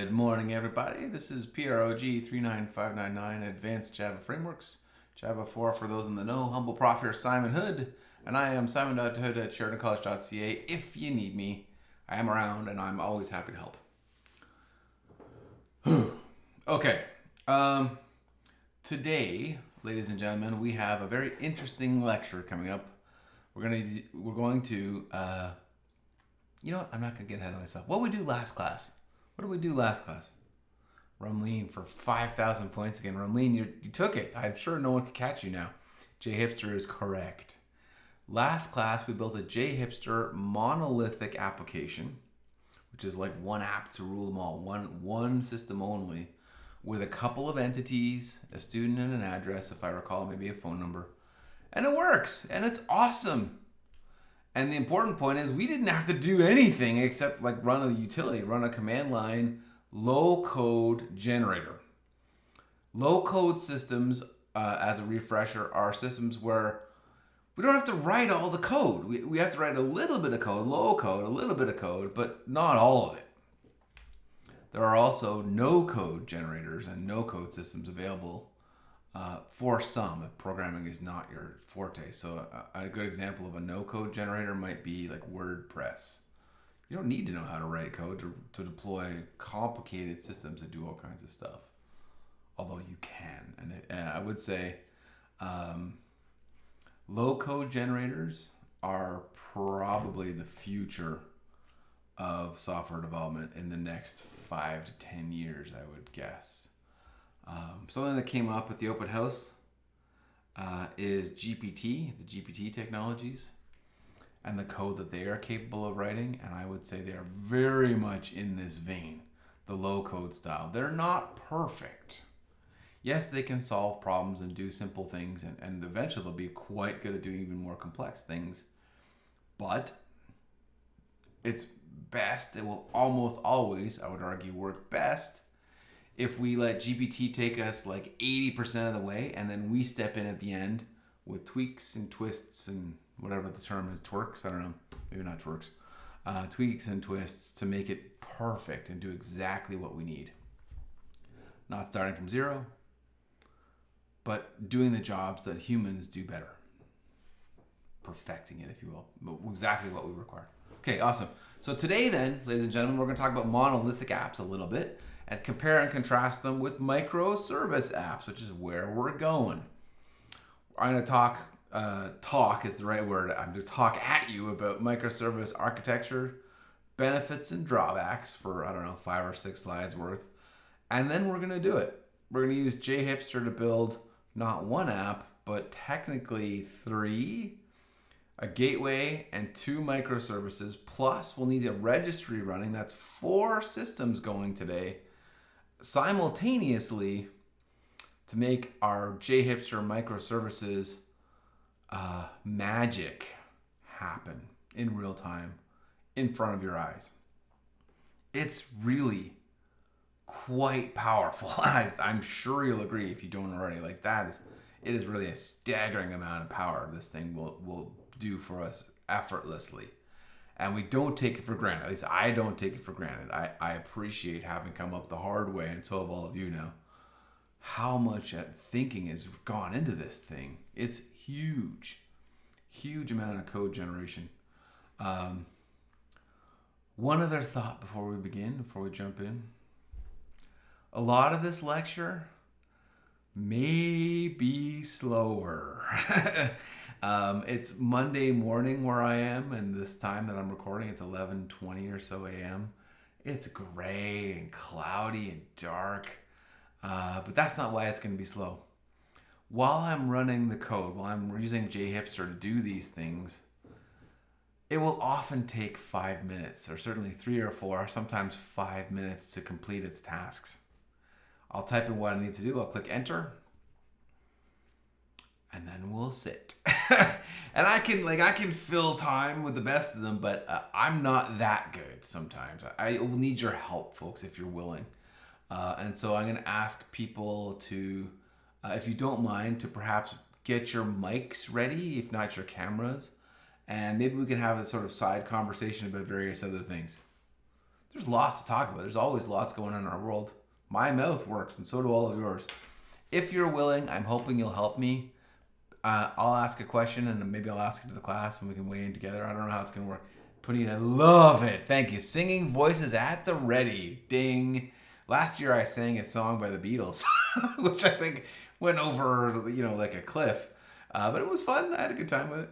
Good morning, everybody. This is PROG 39599 Advanced Java Frameworks, Java 4 for those in the know. Humble prof here, Simon Hood, and I am simon.hood at sheridancollege.ca. If you need me, I am around, and I'm always happy to help. Okay, today, ladies and gentlemen, we have a very interesting lecture coming up. We're going to, you know what? I'm not going to get ahead of myself. What did we do last class? Rumleen for 5,000 points again. Rumleen, you took it. I'm sure no one can catch you now. jHipster is correct. Last class, we built a jHipster monolithic application, which is like one app to rule them all, one system only, with a couple of entities, a student and an address, if I recall, maybe a phone number. And it works, and it's awesome. And the important point is we didn't have to do anything except like run a utility, run a command line, low-code generator. Low-code systems, as a refresher, are systems where we don't have to write all the code. We have to write a little bit of code, low code, a little bit of code, but not all of it. There are also no-code generators and no-code systems available for some, if programming is not your forte. So a good example of a no-code generator might be like WordPress. You don't need to know how to write code to deploy complicated systems that do all kinds of stuff. Although you can. And I would say low-code generators are probably the future of software development in the next 5 to 10 years, I would guess. Something that came up at the open house is GPT, the GPT technologies, and the code that they are capable of writing. And I would say they are very much in this vein, the low-code style. They're not perfect. Yes, they can solve problems and do simple things, and eventually they'll be quite good at doing even more complex things. But it's best, it will almost always, I would argue, work best if we let GPT take us like 80% of the way, and then we step in at the end with tweaks and twists and whatever the term is, twerks, I don't know, maybe not twerks, tweaks and twists to make it perfect and do exactly what we need. Not starting from zero, but doing the jobs that humans do better. Perfecting it, if you will, exactly what we require. Okay, awesome. So today then, ladies and gentlemen, we're going to talk about monolithic apps a little bit and compare and contrast them with microservice apps, which is where we're going. I'm going to talk is the right word. I'm going to talk at you about microservice architecture, benefits and drawbacks for, 5 or 6 slides worth. And then we're going to do it. We're going to use jHipster to build not one app, but technically 3, a gateway and 2 microservices, plus we'll need a registry running. That's 4 systems going today simultaneously to make our jHipster microservices magic happen in real time in front of your eyes. It's really quite powerful. I'm sure you'll agree if you don't already. It is really a staggering amount of power this thing will do for us effortlessly. And we don't take it for granted. At least I don't take it for granted. I appreciate having come up the hard way, and so have all of you now, how much thinking has gone into this thing. It's huge. Huge amount of code generation. One other thought before we jump in. A lot of this lecture may be slower. It's Monday morning where I am, and this time that I'm recording, it's 11:20 or so a.m. It's gray and cloudy and dark, but that's not why it's going to be slow. While I'm running the code, while I'm using jHipster to do these things, it will often take 5 minutes, or certainly 3 or 4, sometimes 5 minutes to complete its tasks. I'll type in what I need to do, I'll click enter, and then we'll sit. And I can fill time with the best of them, but I'm not that good sometimes. I will need your help, folks, if you're willing. And so I'm going to ask people to, if you don't mind, to perhaps get your mics ready, if not your cameras, and maybe we can have a sort of side conversation about various other things. there's lots to talk about. There's always lots going on in our world. My mouth works, and so do all of yours. If you're willing, I'm hoping you'll help me. I'll ask a question, and maybe I'll ask it to the class, and we can weigh in together. I don't know how it's going to work. Putting, I love it. Thank you. Singing voices at the ready. Ding. Last year I sang a song by the Beatles, which I think went over, like a cliff. But it was fun. I had a good time with it.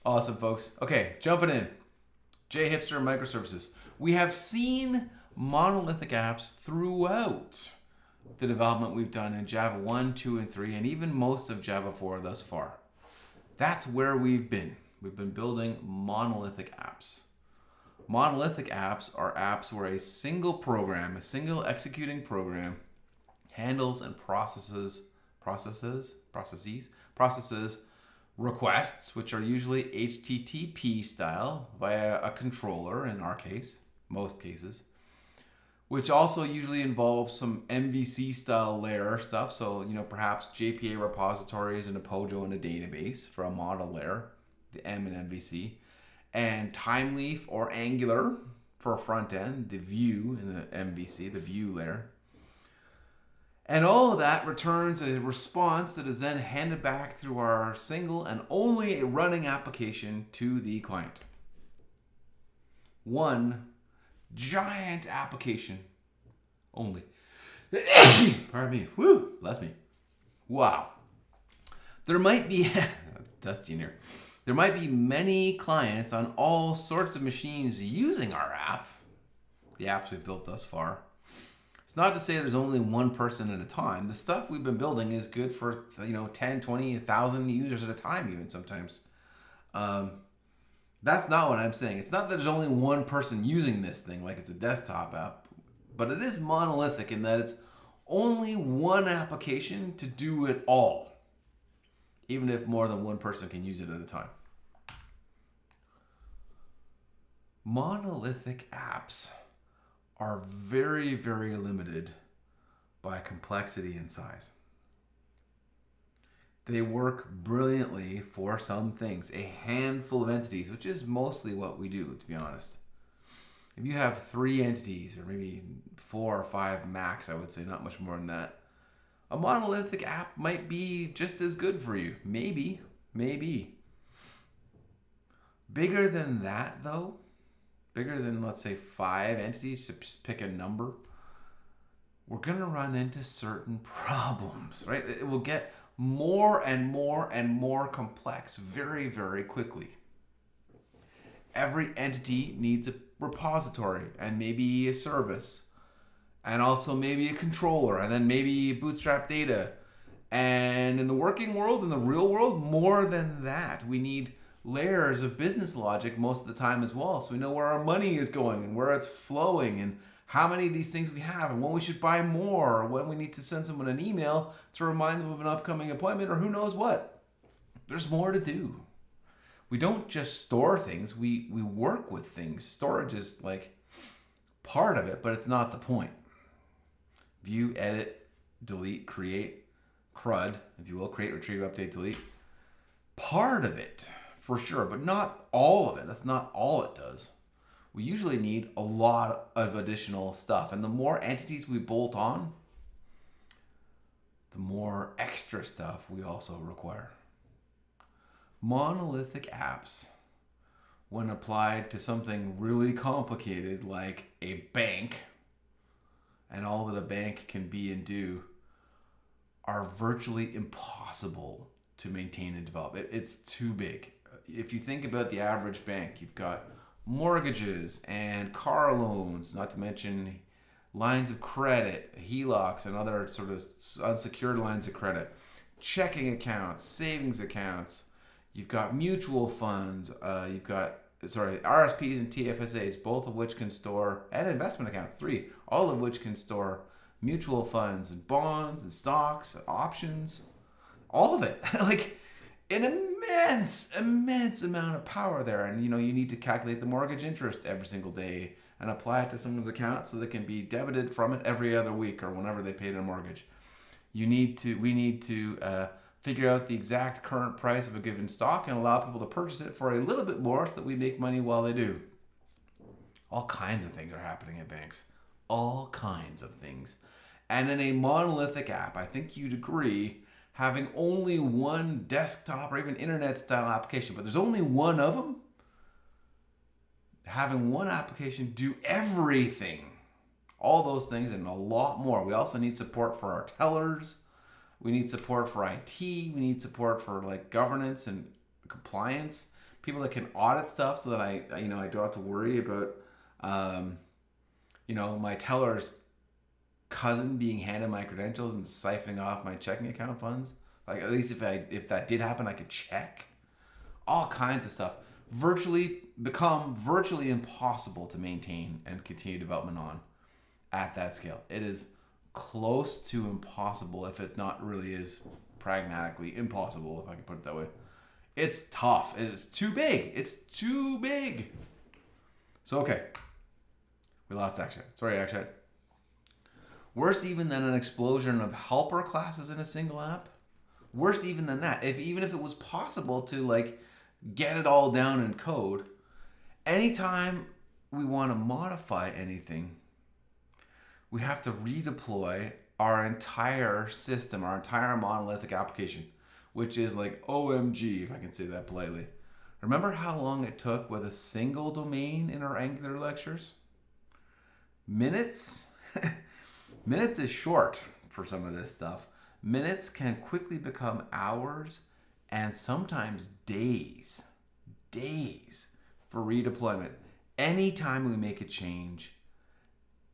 Awesome, folks. Okay, jumping in. jHipster microservices. We have seen monolithic apps throughout the development we've done in Java 1, 2, and 3, and even most of Java 4 thus far. That's where we've been. We've been building monolithic apps. Monolithic apps are apps where a single program, a single executing program, handles and processes requests, which are usually HTTP style via a controller in our case, most cases, which also usually involves some MVC style layer stuff. So, perhaps JPA repositories and a POJO and a database for a model layer, the M and MVC, and Timeleaf or Angular for a front end, the view in the MVC, the view layer. And all of that returns a response that is then handed back through our single and only running application to the client. One giant application only. Pardon me. Woo, bless me. Wow. There might be, dusty in here. There might be many clients on all sorts of machines using our app, the apps we've built thus far. It's not to say there's only one person at a time. The stuff we've been building is good for 10, 20, 1,000 users at a time even sometimes. That's not what I'm saying. It's not that there's only one person using this thing like it's a desktop app, but it is monolithic in that it's only one application to do it all, even if more than one person can use it at a time. Monolithic apps are very, very limited by complexity and size. They work brilliantly for some things, a handful of entities, which is mostly what we do, to be honest. If you have 3 entities, or maybe 4 or 5 max, I would say, not much more than that, a monolithic app might be just as good for you. Maybe. Bigger than that, though, bigger than, let's say, 5 entities, to just pick a number, we're going to run into certain problems, right? It will get more and more and more complex very, very quickly. Every entity needs a repository and maybe a service, and also maybe a controller, and then maybe bootstrap data. And in the working world, in the real world, more than that, we need layers of business logic most of the time as well, so we know where our money is going and where it's flowing and how many of these things we have and when we should buy more, or when we need to send someone an email to remind them of an upcoming appointment, or who knows what. There's more to do. We don't just store things, we work with things. Storage is like part of it, but it's not the point. View, edit, delete, create, CRUD, if you will, create, retrieve, update, delete. Part of it, for sure, but not all of it. That's not all it does. We usually need a lot of additional stuff, and the more entities we bolt on, the more extra stuff we also require. Monolithic apps, when applied to something really complicated like a bank, and all that a bank can be and do, are virtually impossible to maintain and develop. It's too big. If you think about the average bank, you've got mortgages and car loans, not to mention lines of credit, HELOCs, and other sort of unsecured lines of credit, checking accounts, savings accounts. You've got mutual funds. You've got RSPs and TFSAs, both of which can store, and investment accounts, 3, all of which can store mutual funds and bonds and stocks and options, all of it. Like an immense amount of power there. And you need to calculate the mortgage interest every single day and apply it to someone's account so that can be debited from it every other week or whenever they pay their mortgage. We need to figure out the exact current price of a given stock and allow people to purchase it for a little bit more so that we make money while they do. All kinds of things are happening at banks. All kinds of things. And in a monolithic app, I think you'd agree, having only one desktop or even internet style application, but there's only one of them, having one application do everything. All those things and a lot more. We also need support for our tellers. We need support for IT. We need support for like governance and compliance. People that can audit stuff so that I don't have to worry about, my teller's cousin being handed my credentials and siphoning off my checking account funds. Like at least if that did happen, I could check. All kinds of stuff. Become virtually impossible to maintain and continue development on at that scale. It is close to impossible, if it not really is pragmatically impossible, if I can put it that way. It's tough. It is too big. It's too big. So, okay. We lost action. Sorry, action. Worse even than an explosion of helper classes in a single app. Worse even than that. Even if it was possible to like get it all down in code, anytime we want to modify anything, we have to redeploy our entire system, our entire monolithic application, which is like OMG, if I can say that politely. Remember how long it took with a single domain in our Angular lectures? Minutes? Minutes is short for some of this stuff. Minutes can quickly become hours and sometimes days. Days for redeployment. Anytime we make a change,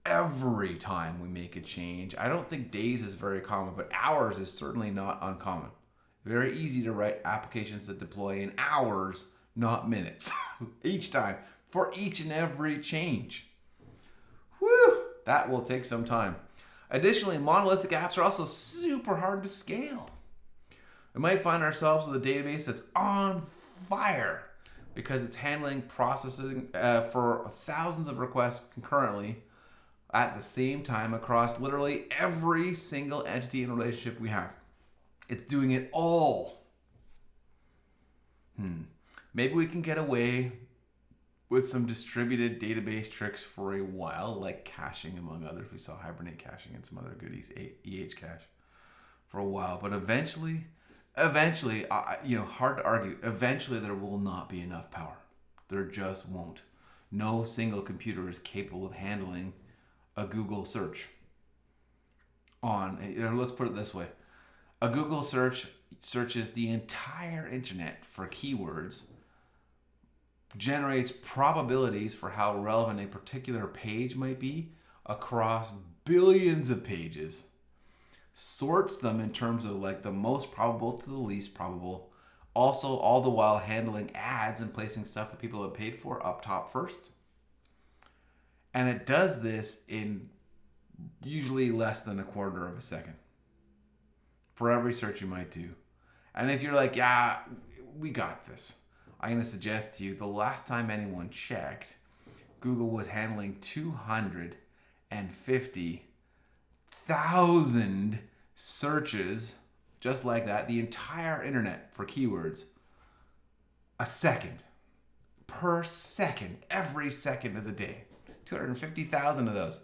every time we make a change, I don't think days is very common, but hours is certainly not uncommon. Very easy to write applications that deploy in hours, not minutes, each time, for each and every change. Whew, that will take some time. Additionally, monolithic apps are also super hard to scale. We might find ourselves with a database that's on fire because it's handling processing for thousands of requests concurrently at the same time across literally every single entity and relationship we have. It's doing it all. Maybe we can get away with some distributed database tricks for a while, like caching among others. We saw Hibernate caching and some other goodies, EH cache, for a while. But eventually, hard to argue, eventually there will not be enough power. There just won't. No single computer is capable of handling a Google search let's put it this way. A Google search searches the entire internet for keywords, generates probabilities for how relevant a particular page might be across billions of pages, sorts them in terms of like the most probable to the least probable, also all the while handling ads and placing stuff that people have paid for up top first. And it does this in usually less than a quarter of a second for every search you might do. And if you're like, yeah, we got this, I'm going to suggest to you the last time anyone checked, Google was handling 250,000 searches just like that, the entire internet for keywords, a second, per second, every second of the day. 250,000 of those.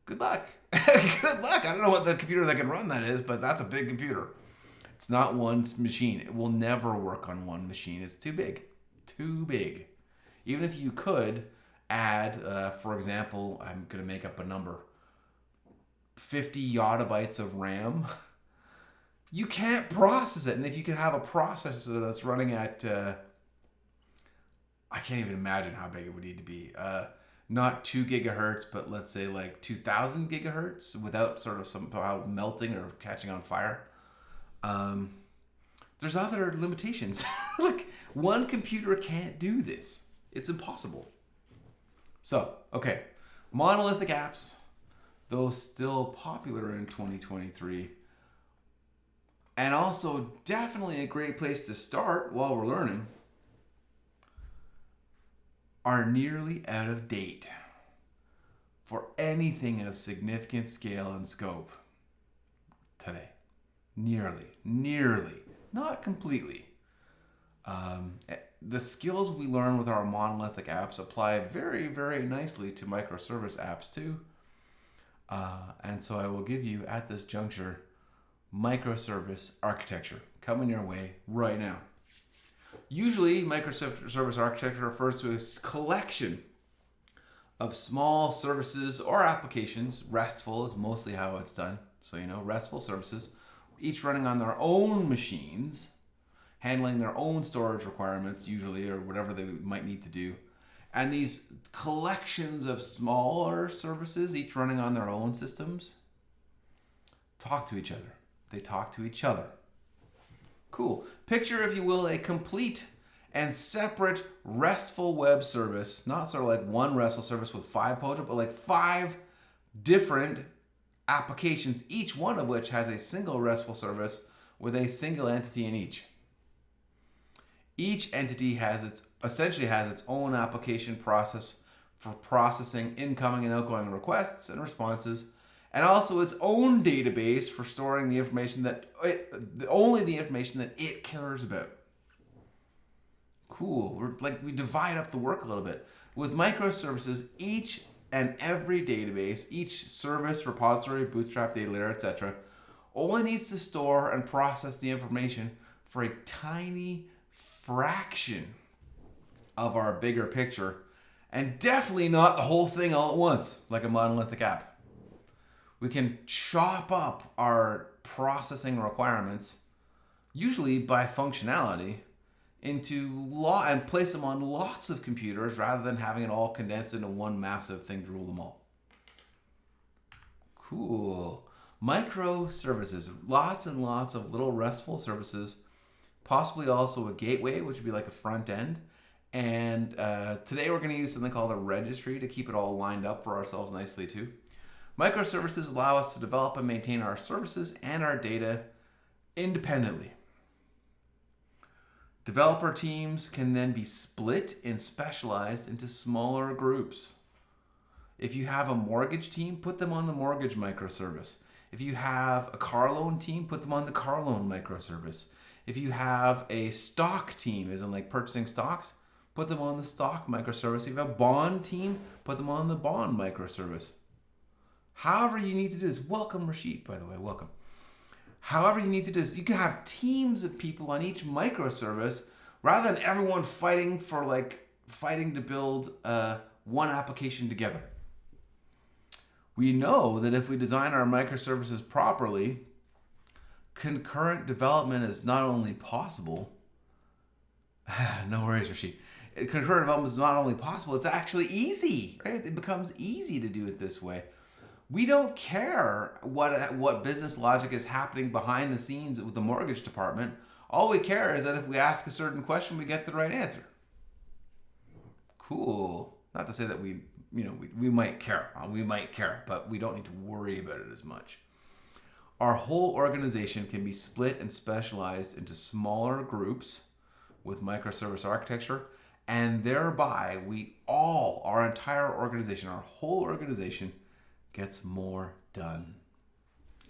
Good luck. Good luck. I don't know what the computer that can run that is, but that's a big computer. It's not one machine. It will never work on one machine. It's too big. Too big. Even if you could add, for example, I'm going to make up a number, 50 yottabytes of RAM, you can't process it. And if you could have a processor that's running at, I can't even imagine how big it would need to be. Not 2 gigahertz, but let's say like 2000 gigahertz without sort of somehow melting or catching on fire. There's other limitations. Like one computer can't do this. It's impossible. So, okay, monolithic apps, though still popular in 2023, and also definitely a great place to start while we're learning, are nearly out of date for anything of significant scale and scope today. Nearly, not completely. the skills we learn with our monolithic apps apply very, very nicely to microservice apps too. And so I will give you at this juncture microservice architecture coming your way right now. Usually, microservice architecture refers to a collection of small services or applications. RESTful is mostly how it's done. So, RESTful services, each running on their own machines, handling their own storage requirements, usually, or whatever they might need to do. And these collections of smaller services, each running on their own systems, talk to each other. They talk to each other. Cool. Picture, if you will, a complete and separate RESTful web service, not sort of like one RESTful service with 5 POJA, but like 5 different applications, each one of which has a single RESTful service with a single entity in each. Each entity essentially has its own application process for processing incoming and outgoing requests and responses, and also its own database for storing the information only the information that it cares about. Cool. We divide up the work a little bit. With microservices, each and every database, each service, repository, bootstrap, data layer, etc., only needs to store and process the information for a tiny fraction of our bigger picture, and definitely not the whole thing all at once, like a monolithic app. We can chop up our processing requirements, usually by functionality, and place them on lots of computers rather than having it all condensed into one massive thing to rule them all. Cool. Microservices, lots and lots of little RESTful services, possibly also a gateway, which would be like a front end. And today we're going to use something called a registry to keep it all lined up for ourselves nicely too. Microservices allow us to develop and maintain our services and our data independently. Developer teams can then be split and specialized into smaller groups. If you have a mortgage team, put them on the mortgage microservice. If you have a car loan team, put them on the car loan microservice. If you have a stock team, as in like purchasing stocks, put them on the stock microservice. If you have a bond team, put them on the bond microservice. However you need to do this. Welcome, Rashid, by the way, welcome. However you need to do this, you can have teams of people on each microservice rather than everyone fighting to build one application together. We know that if we design our microservices properly, concurrent development is not only possible. No worries, Rashid. Concurrent development is not only possible, it's actually easy, right? It becomes easy to do it this way. We don't care what business logic is happening behind the scenes with the mortgage department. All we care is that if we ask a certain question, we get the right answer. Cool. Not to say that we might care. We might care, but we don't need to worry about it as much. Our whole organization can be split and specialized into smaller groups with microservice architecture, and thereby our entire organization, our whole organization, gets more done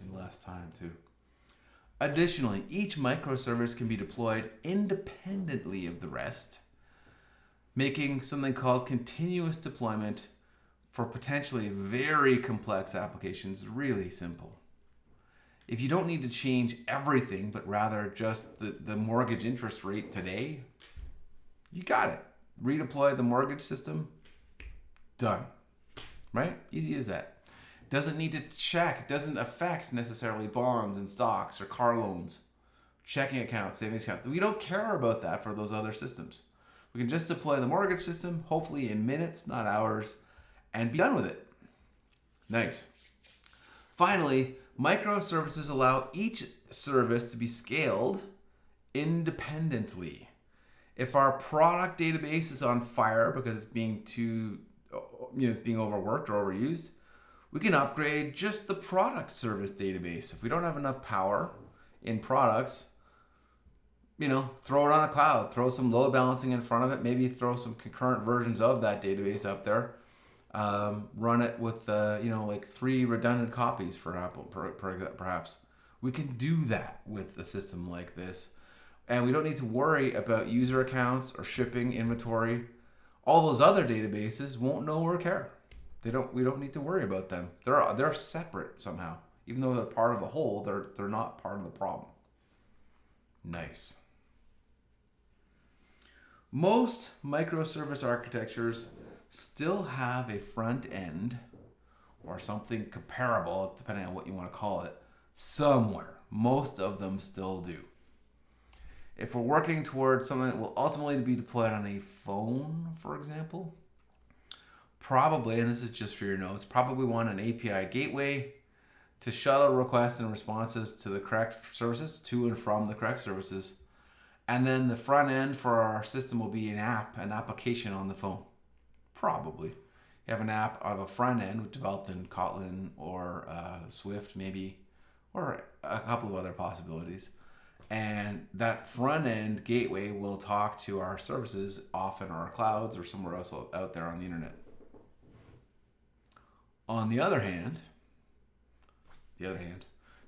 in less time too. Additionally, each microservice can be deployed independently of the rest, making something called continuous deployment for potentially very complex applications really simple. If you don't need to change everything, but rather just the mortgage interest rate today, you got it. Redeploy the mortgage system, done. Right? Easy as that. Doesn't need to check, doesn't affect necessarily bonds and stocks or car loans, checking accounts, savings accounts. We don't care about that for those other systems. We can just deploy the mortgage system, hopefully in minutes, not hours, and be done with it. Nice. Finally, microservices allow each service to be scaled independently. If our product database is on fire because it's being being overworked or overused, we can upgrade just the product service database. If we don't have enough power in products, throw it on a cloud, throw some load balancing in front of it, maybe throw some concurrent versions of that database up there, run it with, 3 redundant copies for Apple, perhaps. We can do that with a system like this. And we don't need to worry about user accounts or shipping inventory. All those other databases won't know or care. We don't need to worry about them. They're separate somehow. Even though they're part of a whole, they're not part of the problem. Nice. Most microservice architectures still have a front end or something comparable, depending on what you want to call it, somewhere. Most of them still do. If we're working towards something that will ultimately be deployed on a phone, for example, probably, and this is just for your notes, probably want an API gateway to shuttle requests and responses to the correct services, to and from the correct services. And then the front end for our system will be an application on the phone. Probably. You have an app of a front end developed in Kotlin or Swift maybe, or a couple of other possibilities. And that front end gateway will talk to our services, often our clouds or somewhere else out there on the internet. On the other hand,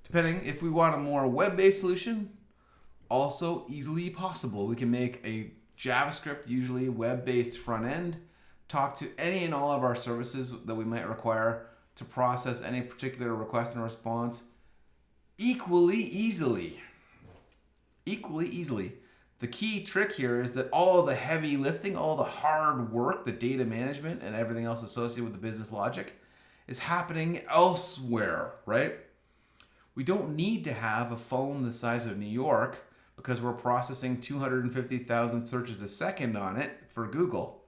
depending if we want a more web-based solution, also easily possible. We can make a JavaScript, usually web-based front end, talk to any and all of our services that we might require to process any particular request and response equally easily. The key trick here is that all the heavy lifting, all the hard work, the data management, and everything else associated with the business logic is happening elsewhere, right? We don't need to have a phone the size of New York because we're processing 250,000 searches a second on it for Google.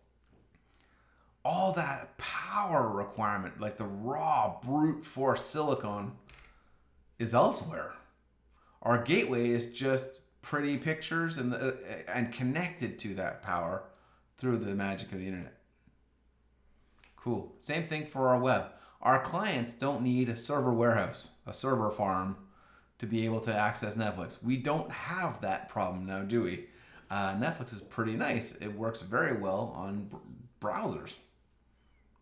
All that power requirement, like the raw brute force silicon, is elsewhere. Our gateway is just pretty pictures and connected to that power through the magic of the internet. Cool. Same thing for our web. Our clients don't need a server warehouse, a server farm, to be able to access Netflix. We don't have that problem now, do we? Netflix is pretty nice. It works very well on browsers.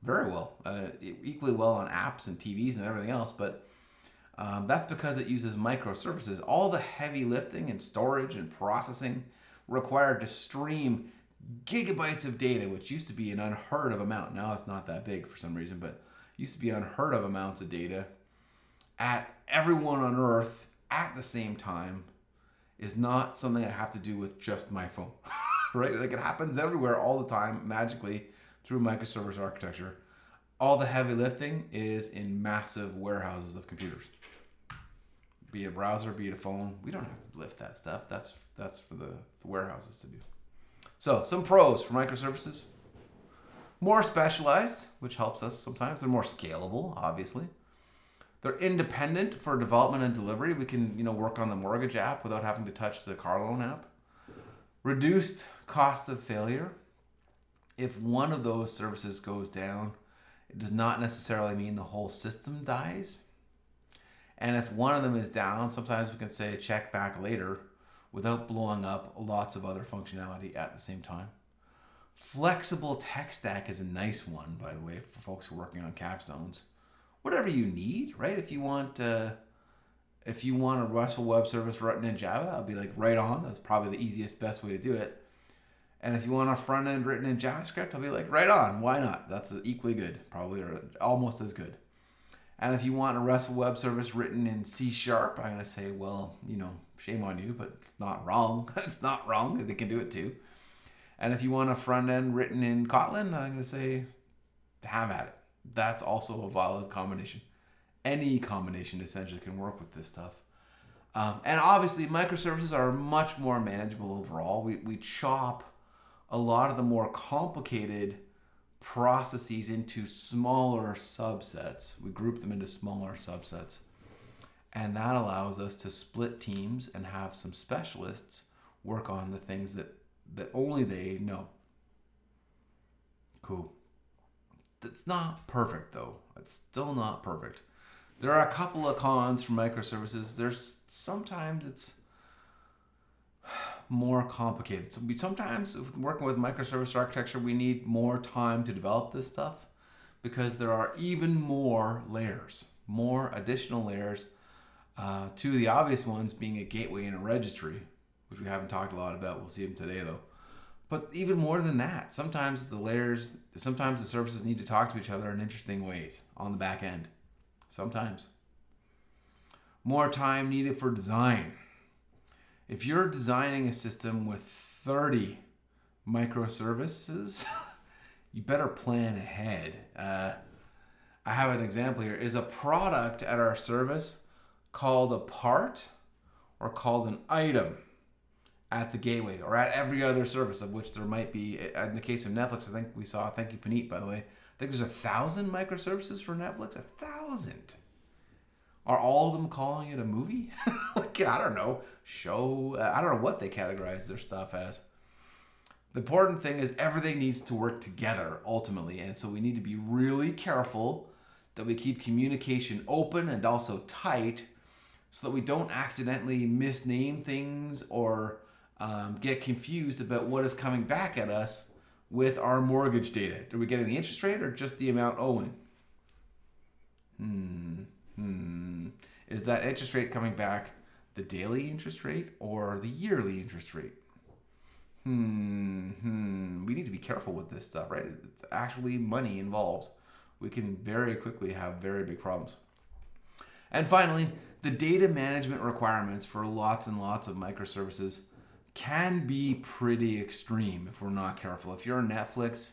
Very well. Equally well on apps and TVs and everything else, but that's because it uses microservices. All the heavy lifting and storage and processing required to stream gigabytes of data, which used to be an unheard of amount. Now it's not that big for some reason, but used to be unheard of amounts of data at everyone on Earth at the same time is not something I have to do with just my phone, right? Like it happens everywhere all the time, magically through microservice architecture. All the heavy lifting is in massive warehouses of computers. Be it a browser, be it a phone. We don't have to lift that stuff. That's for the warehouses to do. So some pros for microservices. More specialized, which helps us sometimes. They're more scalable, obviously. They're independent for development and delivery. We can, work on the mortgage app without having to touch the car loan app. Reduced cost of failure. If one of those services goes down, it does not necessarily mean the whole system dies. And if one of them is down, sometimes we can say check back later without blowing up lots of other functionality at the same time. Flexible tech stack is a nice one, by the way, for folks who are working on capstones. Whatever you need, right? If you want a RESTful web service written in Java, I'll be like, right on. That's probably the easiest, best way to do it. And if you want a front end written in JavaScript, I'll be like, right on. Why not? That's equally good, probably, or almost as good. And if you want a RESTful web service written in C#, I'm going to say, well, shame on you, but it's not wrong. It's not wrong. They can do it too. And if you want a front end written in Kotlin, I'm going to say, have at it. That's also a valid combination. Any combination essentially can work with this stuff. And obviously, microservices are much more manageable overall. We chop a lot of the more complicated processes into smaller subsets. We group them into smaller subsets. And that allows us to split teams and have some specialists work on the things that only they know. Cool. It's not perfect though. It's still not perfect. There are a couple of cons for microservices. Sometimes it's more complicated. So sometimes working with microservice architecture, we need more time to develop this stuff because there are even more layers, more additional layers, two of the obvious ones being a gateway and a registry, which we haven't talked a lot about. We'll see them today though. But even more than that, sometimes the services need to talk to each other in interesting ways on the back end. Sometimes. More time needed for design. If you're designing a system with 30 microservices, you better plan ahead. I have an example here. Is a product at our service called a part or called an item at the gateway or at every other service, of which there might be? In the case of Netflix, I think we saw, thank you Paneet, by the way, I think there's 1,000 microservices for Netflix. 1,000. Are all of them calling it a movie? Like, I don't know. Show. I don't know what they categorize their stuff as. The important thing is everything needs to work together ultimately. And so we need to be really careful that we keep communication open and also tight so that we don't accidentally misname things or get confused about what is coming back at us with our mortgage data. Are we getting the interest rate or just the amount owing? Is that interest rate coming back the daily interest rate or the yearly interest rate? We need to be careful with this stuff, right? It's actually money involved. We can very quickly have very big problems. And finally, the data management requirements for lots and lots of microservices can be pretty extreme if we're not careful. If you're on Netflix,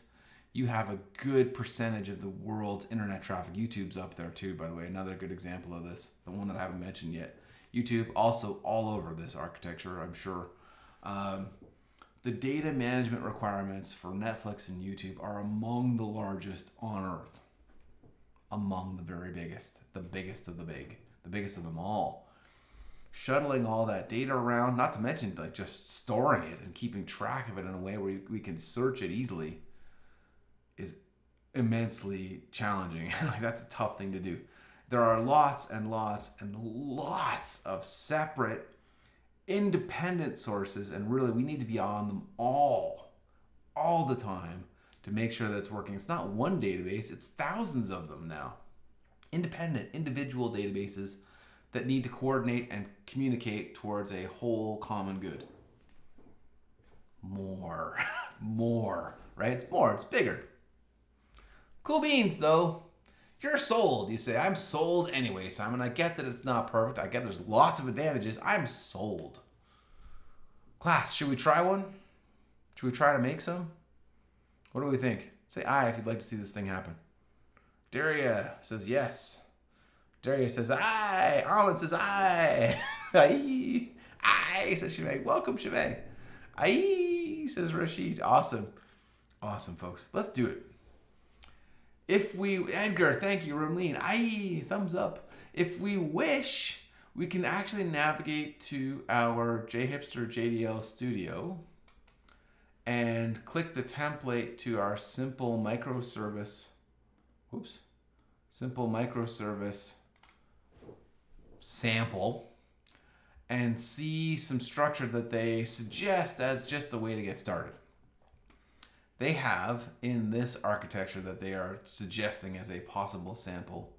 you have a good percentage of the world's internet traffic. YouTube's up there too, by the way. Another good example of this, the one that I haven't mentioned yet. YouTube also all over this architecture, I'm sure. The data management requirements for Netflix and YouTube are among the largest on earth. Among the very biggest. The biggest of the big. The biggest of them all. Shuttling all that data around, not to mention like just storing it and keeping track of it in a way where we can search it easily, is immensely challenging. Like, that's a tough thing to do. There are lots and lots and lots of separate independent sources, and really we need to be on them all the time to make sure that it's working. It's not one database, it's thousands of them now. Independent, individual databases that need to coordinate and communicate towards a whole common good. More, right? It's more, it's bigger. Cool beans, though. You're sold. You say, I'm sold anyway, Simon. I get that it's not perfect. I get there's lots of advantages. I'm sold. Class, should we try one? Should we try to make some? What do we think? Say aye if you'd like to see this thing happen. Daria says yes. Daria says aye. Almond says aye. Aye. Aye, says Shimei. Welcome, Shimei. Aye, says Rashid. Awesome. Awesome, folks. Let's do it. Edgar, thank you, Ramleen. Aye, thumbs up. If we wish, we can actually navigate to our jHipster JDL studio and click the template to our simple microservice sample and see some structure that they suggest as just a way to get started. They have, in this architecture that they are suggesting as a possible sample,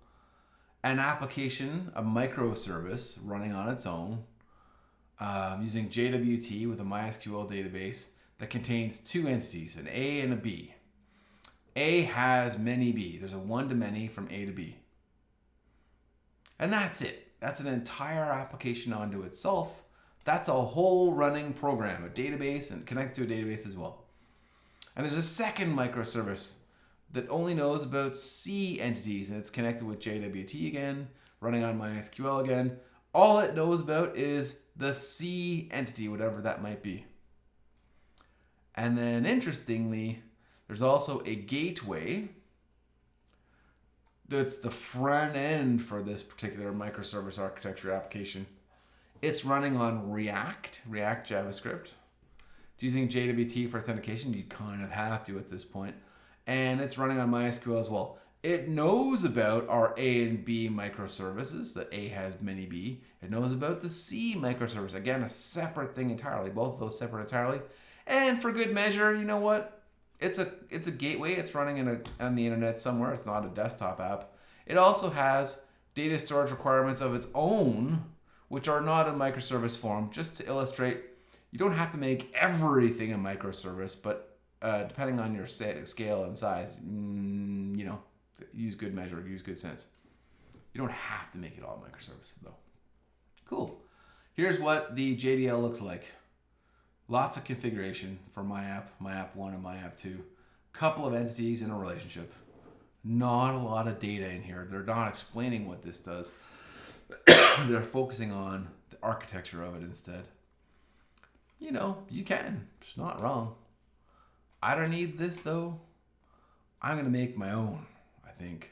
an application, a microservice running on its own, using JWT with a MySQL database that contains two entities, an A and a B. A has many B. There's a one-to-many from A to B. And that's it. That's an entire application onto itself. That's a whole running program, a database, and connected to a database as well. And there's a second microservice that only knows about C entities, and it's connected with JWT again, running on MySQL again. All it knows about is the C entity, whatever that might be. And then interestingly, there's also a gateway that's the front end for this particular microservice architecture application. It's running on React JavaScript. It's using JWT for authentication. You kind of have to at this point. And it's running on MySQL as well. It knows about our A and B microservices, that A has many B. It knows about the C microservice. Again, a separate thing entirely. Both of those separate entirely. And for good measure, you know what? It's a gateway. It's running on the internet somewhere. It's not a desktop app. It also has data storage requirements of its own, which are not in microservice form. Just to illustrate, You don't have to make everything a microservice, but depending on your scale and size, use good measure, use good sense. You don't have to make it all microservice though. Cool. Here's what the JDL looks like. Lots of configuration for my app 1 and my app 2. Couple of entities in a relationship. Not a lot of data in here. They're not explaining what this does. They're focusing on the architecture of it instead. You can. It's not wrong. I don't need this though. I'm going to make my own, I think.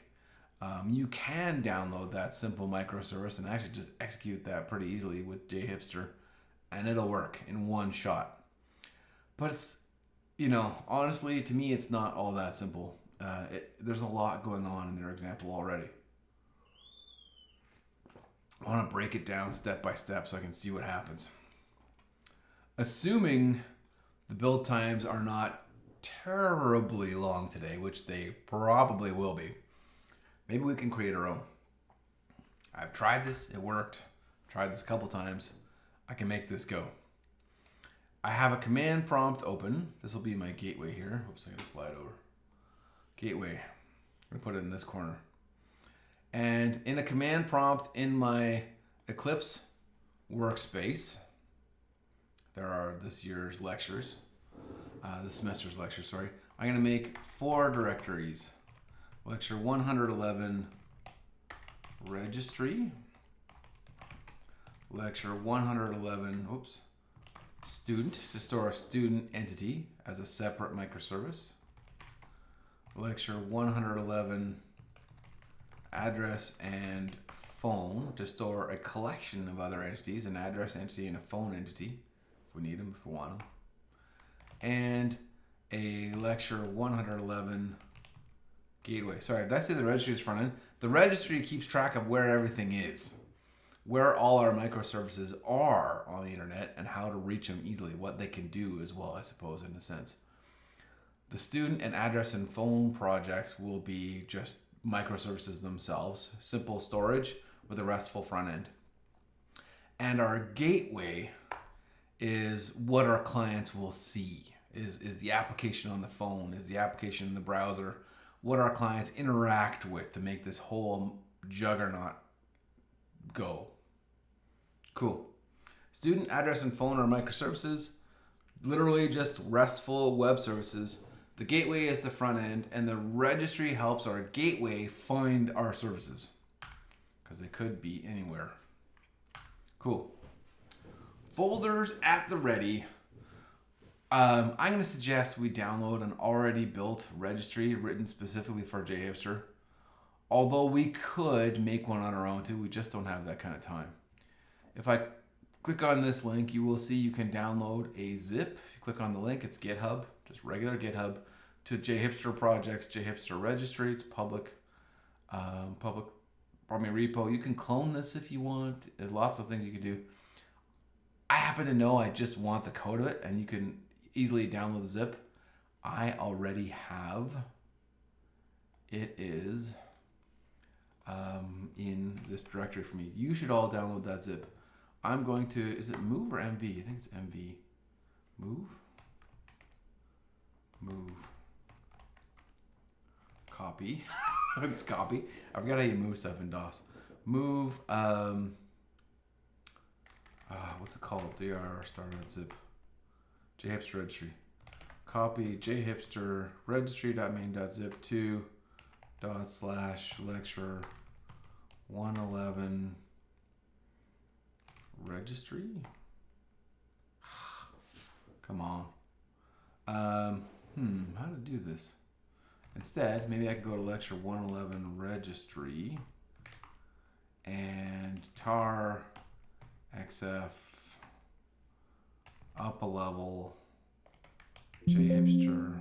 You can download that simple microservice and actually just execute that pretty easily with jHipster, and it'll work in one shot. But it's, honestly, to me, it's not all that simple. There's a lot going on in their example already. I want to break it down step by step so I can see what happens. Assuming the build times are not terribly long today, which they probably will be, maybe we can create our own. I've tried this, it worked. Tried this a couple times. I can make this go. I have a command prompt open. This will be my gateway here. Oops, I gotta fly it over. Gateway. I'm gonna put it in this corner. And in a command prompt in my Eclipse workspace, there are this year's lectures, this semester's lectures, sorry. I'm gonna make 4 directories. Lecture 111, registry. Lecture 111, student, to store a student entity as a separate microservice. Lecture 111, address and phone, to store a collection of other entities, an address entity and a phone entity, if we need them, if we want them. And a lecture 111, gateway. Sorry, did I say the registry is front end? The registry keeps track of where everything is, where all our microservices are on the internet, and how to reach them easily, what they can do as well, I suppose, in a sense. The student and address and phone projects will be just microservices themselves, simple storage with a RESTful front end. And our gateway is what our clients will see, is the application on the phone, is the application in the browser, what our clients interact with to make this whole juggernaut go. Cool. Student address and phone are microservices, literally just RESTful web services. The gateway is the front end, and the registry helps our gateway find our services, because they could be anywhere. Cool. Folders at the ready. I'm going to suggest we download an already built registry written specifically for jHipster. Although we could make one on our own too, we just don't have that kind of time. If I click on this link, you will see you can download a zip. If you click on the link, it's GitHub, just regular GitHub, to jHipster projects, jHipster registry. It's public repo. You can clone this if you want. There's lots of things you can do. I happen to know I just want the code of it, and you can easily download the zip. I already have. It is in this directory for me. You should all download that zip. I'm going to, is it move or MV? I think it's MV. Move. Copy. It's copy. I forgot how you move stuff in DOS. Move, what's it called? dir star.zip. jHipster registry. Copy jHipster registry.main.zip to /lecture 111 registry. Come on. How to do this? Instead, maybe I could go to lecture 111 registry and tar xf up a level jHipster.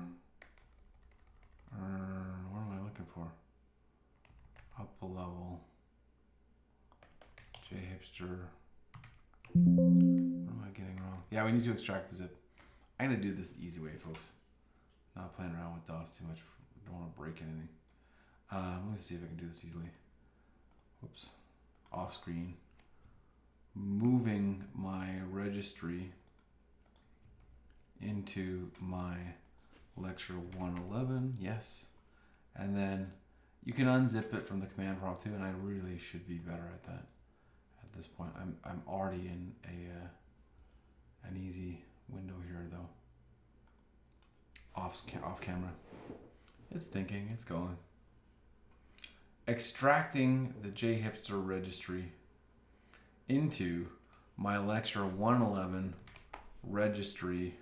What am I looking for? Up a level jHipster. What am I getting wrong? Yeah, we need to extract the zip. I'm gonna do this the easy way, folks. Not playing around with DOS too much. Don't want to break anything. Let me see if I can do this easily. Whoops. Off screen. Moving my registry into my lecture 111, yes. And then you can unzip it from the command prompt too, and I really should be better at that at this point. I'm already in an easy window here though. Off camera. It's thinking, it's going. Extracting the jHipster registry into my lecture 111 registry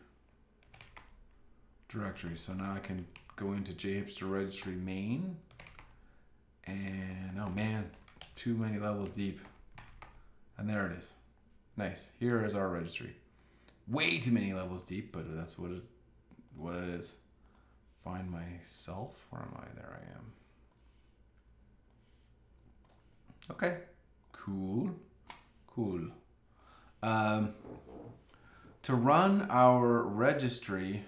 directory. So now I can go into jHipster registry main, and oh man, too many levels deep. And there it is. Nice. Here is our registry. Way too many levels deep, but that's what it is. Find myself. Where am I? There I am. Okay. Cool. To run our registry,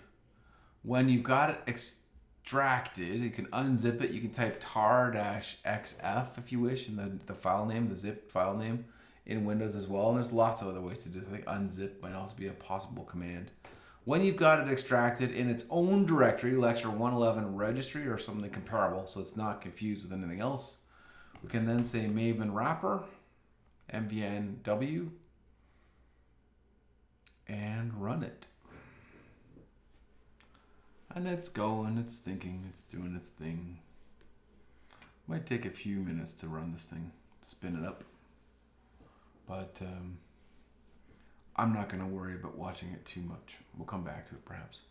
when you've got it extracted, you can unzip it. You can type tar-xf if you wish in the file name, the zip file name in Windows as well. And there's lots of other ways to do this. I think unzip might also be a possible command. When you've got it extracted in its own directory, lecture 111 registry or something comparable, so it's not confused with anything else, we can then say maven wrapper, mvnw, and run it. And it's going, it's thinking, it's doing its thing. Might take a few minutes to run this thing, spin it up. But I'm not going to worry about watching it too much. We'll come back to it perhaps.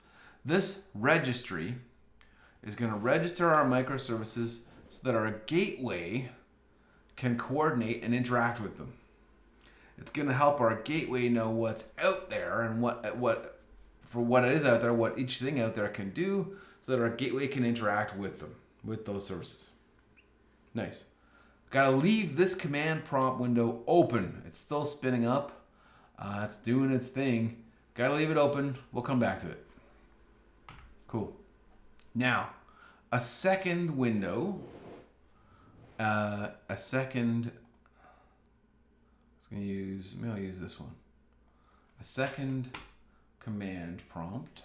This registry is going to register our microservices so that our gateway can coordinate and interact with them. It's going to help our gateway know what's out there and what it is out there, what each thing out there can do, so that our gateway can interact with them, with those services. Nice. Got to leave this command prompt window open. It's still spinning up. It's doing its thing. Got to leave it open. We'll come back to it. Cool. Now, a second window. Maybe I'll use this one. A second command prompt.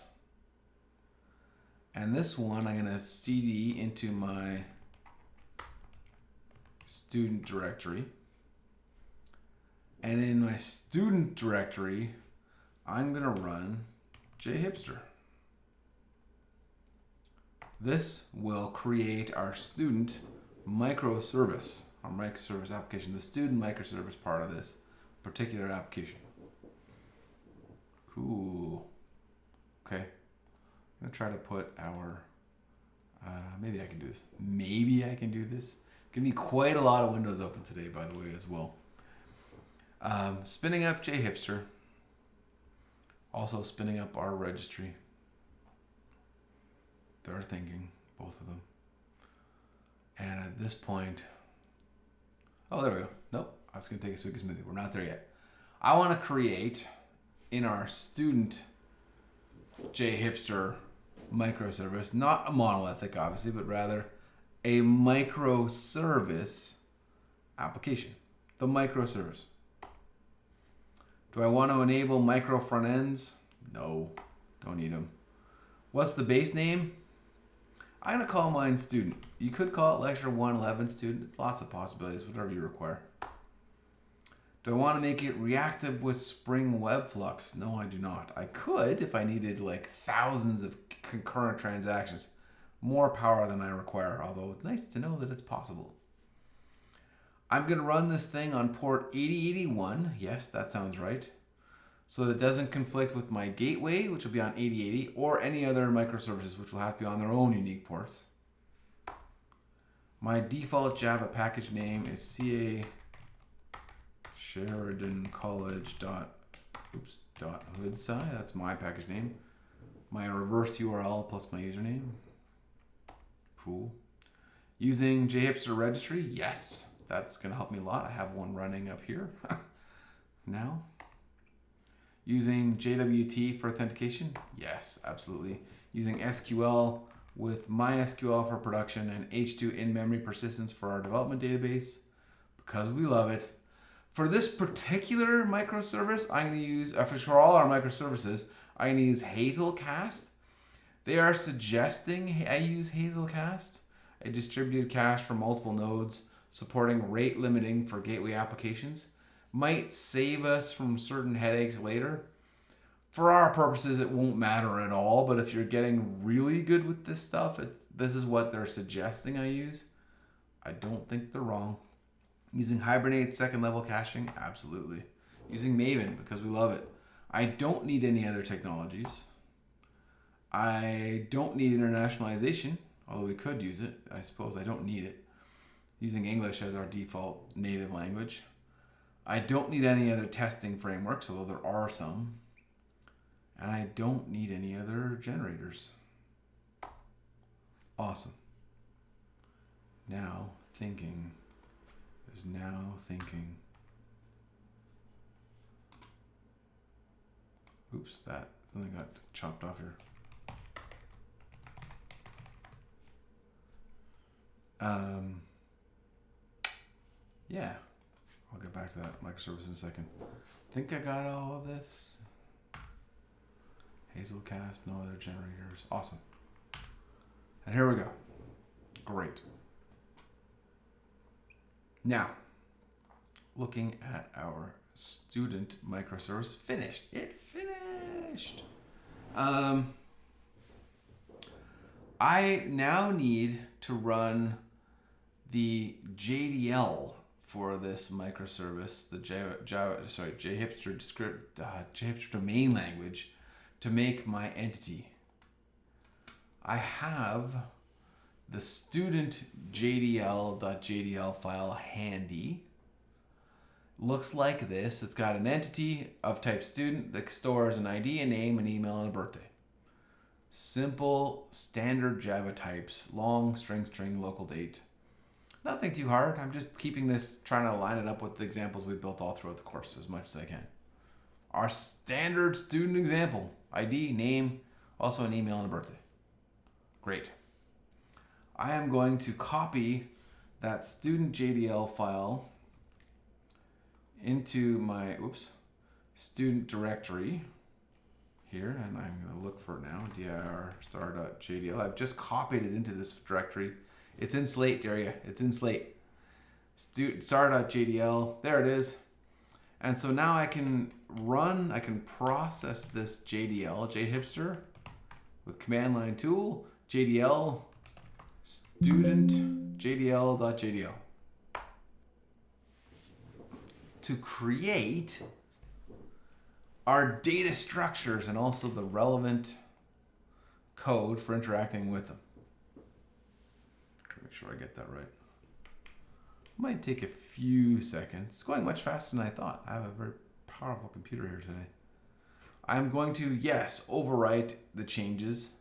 And this one I'm going to cd into my student directory. And in my student directory, I'm going to run jHipster. This will create our student microservice, our microservice application, the student microservice part of this particular application. Cool. Okay. I'm going to try to put our, maybe I can do this. Going to be quite a lot of windows open today, by the way, as well. Spinning up jHipster. Also spinning up our registry. They're thinking, both of them. And at this point, oh, there we go. Nope, I was going to take a swig of smoothie. We're not there yet. I want to create in our student jHipster microservice, not a monolithic, obviously, but rather a microservice application. The microservice. Do I want to enable micro front ends? No, don't need them. What's the base name? I'm going to call mine student. You could call it lecture 111 student. It's lots of possibilities, whatever you require. Do I want to make it reactive with Spring Web Flux? No, I do not. I could if I needed like thousands of concurrent transactions. More power than I require, although it's nice to know that it's possible. I'm going to run this thing on port 8081. Yes, that sounds right. So that it doesn't conflict with my gateway, which will be on 8080, or any other microservices, which will have to be on their own unique ports. My default Java package name is CA Sheridan College .hoodsci. That's my package name. My reverse URL plus my username. Cool. Using jHipster registry, yes. That's going to help me a lot. I have one running up here now. Using JWT for authentication, yes, absolutely. Using SQL with MySQL for production and H2 in-memory persistence for our development database, because we love it. For this particular microservice, I'm going to use, for all our microservices, I'm going to use Hazelcast. They are suggesting I use Hazelcast, a distributed cache for multiple nodes supporting rate limiting for gateway applications. Might save us from certain headaches later. For our purposes, it won't matter at all, but if you're getting really good with this stuff, this is what they're suggesting I use. I don't think they're wrong. Using Hibernate second level caching, absolutely. Using Maven because we love it. I don't need any other technologies. I don't need internationalization, although we could use it. I suppose I don't need it. Using English as our default native language. I don't need any other testing frameworks, although there are some. And I don't need any other generators. Awesome. Now thinking. Oops, something got chopped off here. Yeah, I'll get back to that microservice in a second. Think I got all of this. Hazelcast, no other generators. Awesome. And here we go. Great. Now, looking at our student microservice, finished. It finished. I now need to run the JDL for this microservice, the jHipster script, jHipster domain language, to make my entity. I have the student JDL.jdl file handy. Looks like this. It's got an entity of type student that stores an ID, a name, an email, and a birthday. Simple, standard Java types, long, string, local date. Nothing too hard. I'm just keeping this, trying to line it up with the examples we built all throughout the course as much as I can. Our standard student example, ID, name, also an email and a birthday. Great. I am going to copy that student JDL file into my student directory here, and I'm going to look for it now, dir star.jdl. I've just copied it into this directory. It's in Slate, Daria. It's in Slate. Star.jdl. There it is. And so now I can process this JDL, jHipster, with command line tool, JDL, student JDL.jdl. To create our data structures and also the relevant code for interacting with them. Make sure I get that right. Might take a few seconds. It's going much faster than I thought. I have a very powerful computer here today. I'm going to, overwrite the changes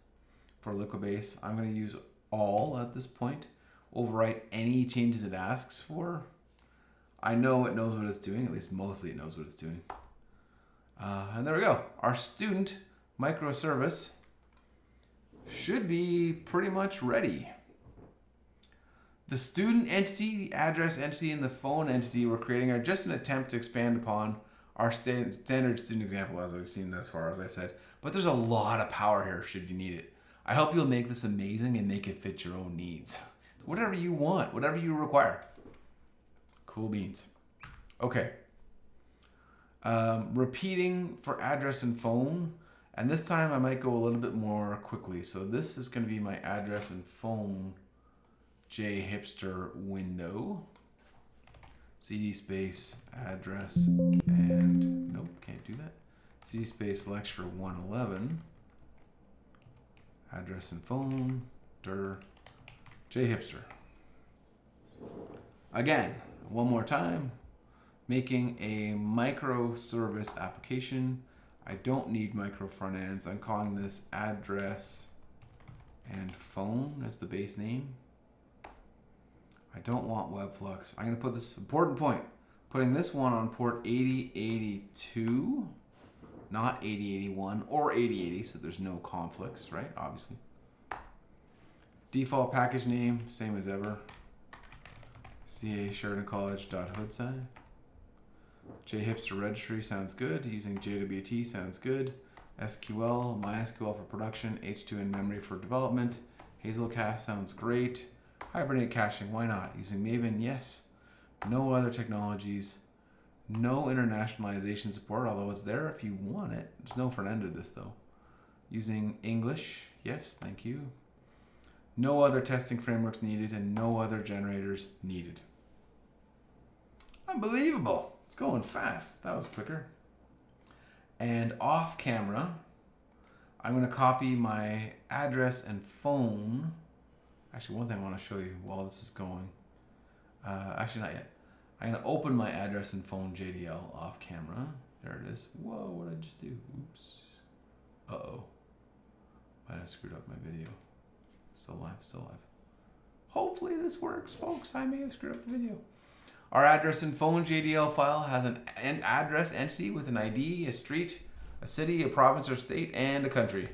for Liquibase. I'm going to use all at this point. Overwrite any changes it asks for. I know it knows what it's doing. At least mostly it knows what it's doing. And there we go. Our student microservice should be pretty much ready. The student entity, the address entity, and the phone entity we're creating are just an attempt to expand upon our standard student example as I've seen thus far, as I said. But there's a lot of power here should you need it. I hope you'll make this amazing and make it fit your own needs. Whatever you want, whatever you require. Cool beans. Okay. Repeating for address and phone. And this time I might go a little bit more quickly. So this is going to be my address and phone jHipster window. CD space address and nope, can't do that. CD space lecture 111. Address and phone, dir, jHipster. Again, one more time, making a microservice application. I don't need micro front ends. I'm calling this address and phone as the base name. I don't want Webflux. I'm going to put this important point. Putting this one on port 8082, not 8081 or 8080, so there's no conflicts, right? Obviously. Default package name, same as ever. CA Sheridan College.hoodsci. jHipster registry sounds good. Using JWT sounds good. SQL, MySQL for production, H2 in memory for development. Hazelcast sounds great. Hibernate caching, why not? Using Maven, yes. No other technologies. No internationalization support, although it's there if you want it. There's no front end of this though. Using English, yes, thank you. No other testing frameworks needed and no other generators needed. Unbelievable. It's going fast. That was quicker. And off camera, I'm going to copy my address and phone. Actually, one thing I want to show you while this is going. Actually, not yet. I'm going to open my address and phone JDL off camera. There it is. Whoa, what did I just do? Oops. Uh-oh. Might have screwed up my video. Still live, still live. Hopefully this works, folks. I may have screwed up the video. Our address and phone JDL file has an address entity with an ID, a street, a city, a province or state, and a country.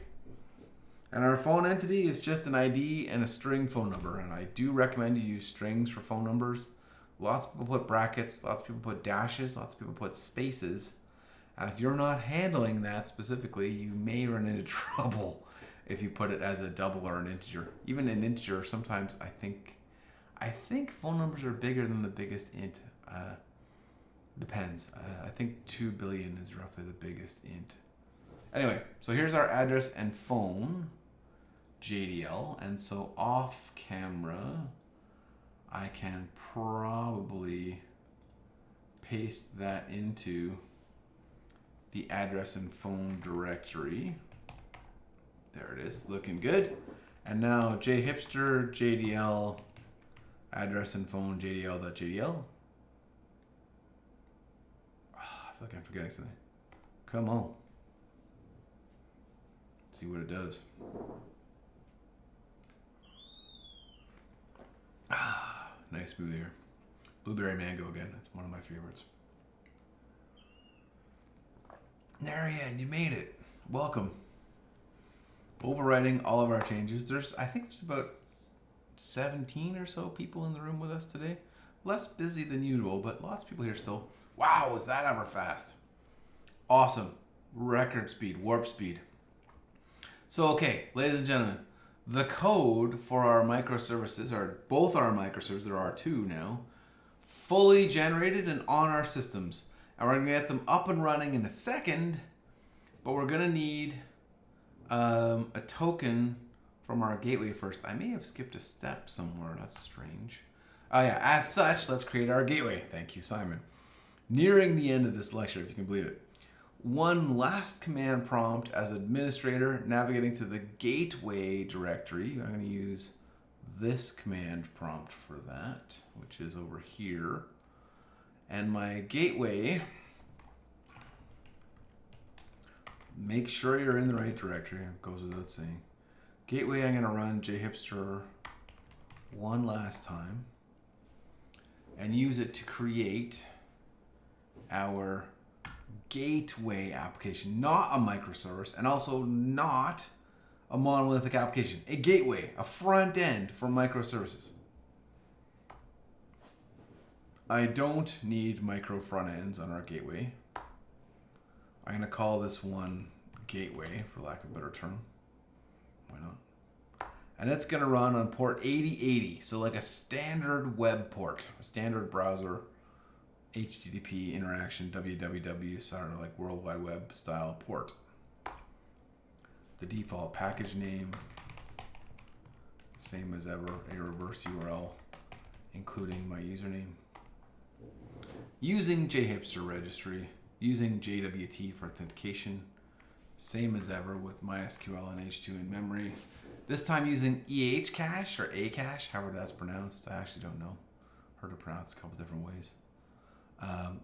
And our phone entity is just an ID and a string phone number. And I do recommend you use strings for phone numbers. Lots of people put brackets, lots of people put dashes, lots of people put spaces. And if you're not handling that specifically, you may run into trouble if you put it as a double or an integer. Even an integer, sometimes I think phone numbers are bigger than the biggest int. Depends. I think 2 billion is roughly the biggest int. Anyway, so here's our address and phone JDL. And so off camera, I can probably paste that into the address and phone directory. There it is, looking good. And now jHipster JDL address and phone JDL.JDL. I feel like I'm forgetting something. Come on. See what it does. Nice smoothie here. Blueberry mango again. It's one of my favorites. Narian, you made it. Welcome. Overwriting all of our changes. I think there's about 17 or so people in the room with us today. Less busy than usual, but lots of people here still. Wow, was that ever fast? Awesome. Record speed, warp speed. So, okay, ladies and gentlemen, the code for our microservices, or both our microservices, there are two now, fully generated and on our systems. And we're going to get them up and running in a second, but we're going to need a token from our gateway first. I may have skipped a step somewhere. That's strange. Oh yeah, as such, let's create our gateway. Thank you, Simon. Nearing the end of this lecture, if you can believe it. One last command prompt as administrator, navigating to the gateway directory. I'm going to use this command prompt for that, which is over here. And my gateway, make sure you're in the right directory. It goes without saying. Gateway, I'm going to run jHipster one last time and use it to create our gateway application, not a microservice, and also not a monolithic application. A gateway, a front end for microservices. I don't need micro front ends on our gateway. I'm going to call this one gateway, for lack of a better term. Why not? And it's going to run on port 8080, so like a standard web port, a standard browser, HTTP interaction, www, sort of like World Wide Web style port. The default package name, same as ever, a reverse URL, including my username. Using jHipster registry, using JWT for authentication, same as ever with MySQL and H2 in memory. This time using EH cache or A cache, however that's pronounced. I actually don't know. Heard it pronounced a couple different ways.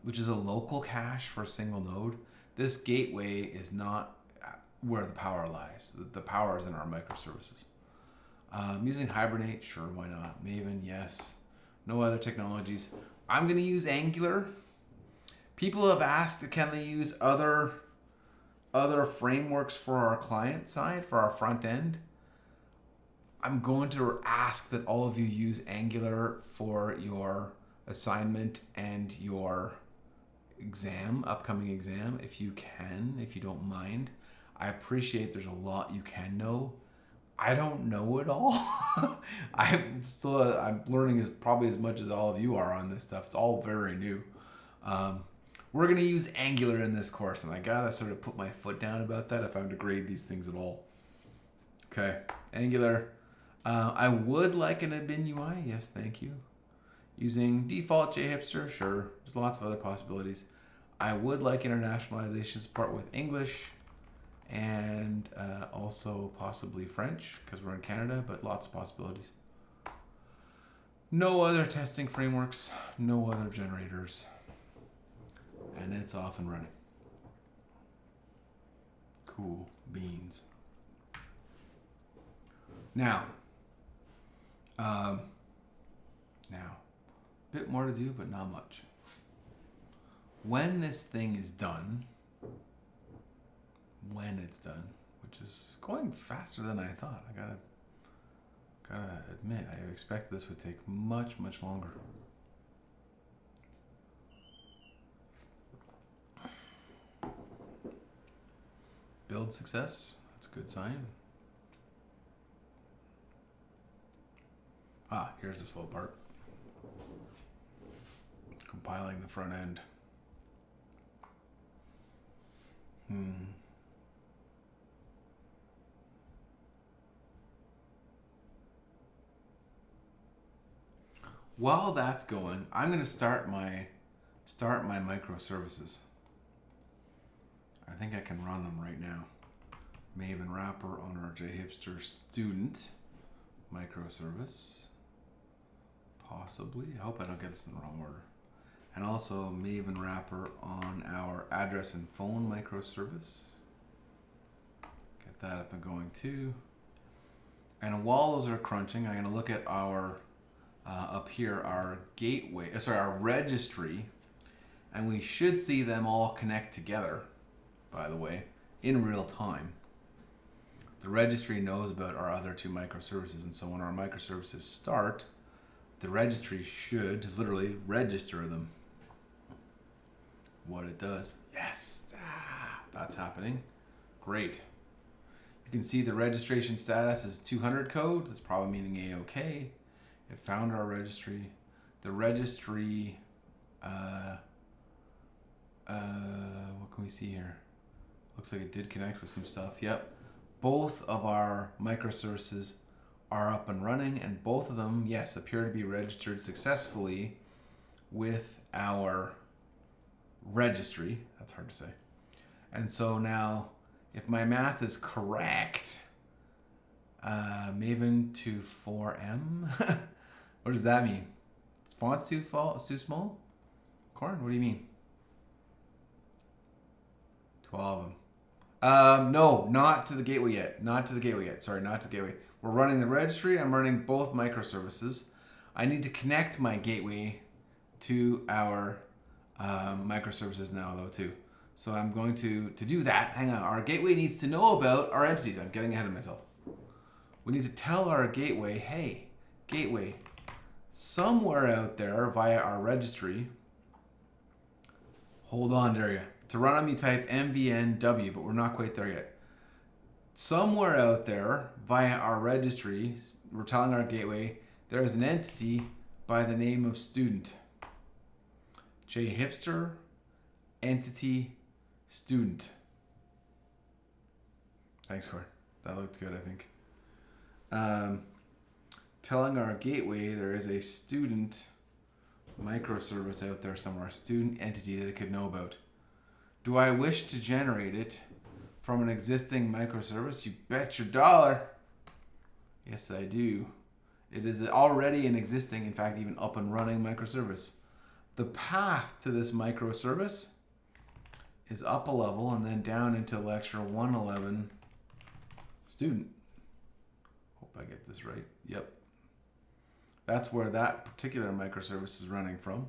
Which is a local cache for a single node. This gateway is not where the power lies. The power is in our microservices. Using Hibernate, sure, why not? Maven, yes. No other technologies. I'm going to use Angular. People have asked, can they use other frameworks for our client side, for our front end? I'm going to ask that all of you use Angular for your assignment and your exam, upcoming exam, if you can, if you don't mind. I appreciate there's a lot you can know. I don't know it all. I'm learning probably as much as all of you are on this stuff. It's all very new. We're gonna use Angular in this course, and I gotta sort of put my foot down about that if I'm to grade these things at all. Okay, Angular. I would like an bin UI. Yes, thank you. Using default jHipster, sure. There's lots of other possibilities. I would like internationalization support with English and also possibly French because we're in Canada, but lots of possibilities. No other testing frameworks, no other generators, and it's off and running. Cool beans. Now, a bit more to do, but not much. When this thing is done, which is going faster than I thought. I gotta admit, I expect this would take much, much longer. Build success, that's a good sign. Here's the slow part. Compiling the front end. While that's going, I'm going to start my microservices. I think I can run them right now. Maven wrapper on our jHipster student microservice. Possibly. I hope I don't get this in the wrong order. And also Maven wrapper on our address and phone microservice. Get that up and going too. And while those are crunching, I'm going to look at our up here, our gateway, our registry, and we should see them all connect together, by the way, in real time. The registry knows about our other two microservices, and so when our microservices start, the registry should literally register them. What it does. Yes, that's happening. Great. You can see the registration status is 200 code. That's probably meaning A-OK. It found our registry. The registry, what can we see here? Looks like it did connect with some stuff. Yep. Both of our microservices are up and running, and both of them, yes, appear to be registered successfully with our registry. That's hard to say. And so now, if my math is correct, Maven to 4M. What does that mean? Font's too small? Corn, what do you mean? 12 of them. No, not to the gateway yet. Sorry, not to the gateway. We're running the registry. I'm running both microservices. I need to connect my gateway to our microservices now, though, too. So I'm going to do that. Hang on. Our gateway needs to know about our entities. I'm getting ahead of myself. We need to tell our gateway, hey, gateway, somewhere out there via our registry. Hold on, Daria. To run them, you type mvnw, but we're not quite there yet. Somewhere out there via our registry, we're telling our gateway there is an entity by the name of student. jHipster entity student. Thanks, Cor. That looked good, I think. Telling our gateway there is a student microservice out there somewhere, a student entity that it could know about. Do I wish to generate it from an existing microservice? You bet your dollar. Yes, I do. It is already an existing, in fact, even up and running microservice. The path to this microservice is up a level and then down into lecture 111 student. Hope I get this right. Yep. That's where that particular microservice is running from.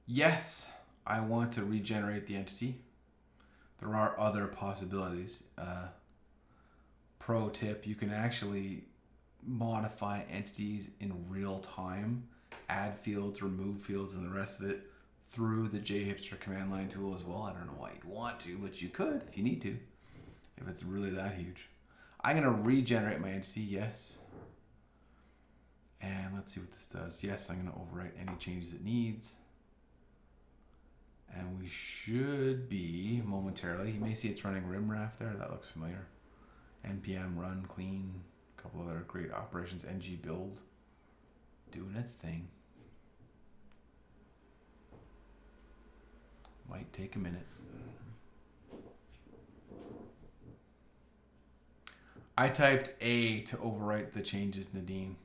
Yes, I want to regenerate the entity. There are other possibilities. Pro tip, you can actually modify entities in real time, add fields, remove fields, and the rest of it through the jHipster command line tool as well. I don't know why you'd want to, but you could if you need to, if it's really that huge. I'm going to regenerate my entity, yes. And let's see what this does. Yes, I'm going to overwrite any changes it needs. And we should be momentarily. You may see it's running rimraf there. That looks familiar. npm run clean. A couple other great operations. ng build. Doing its thing. Might take a minute. I typed A to overwrite the changes, Nadine.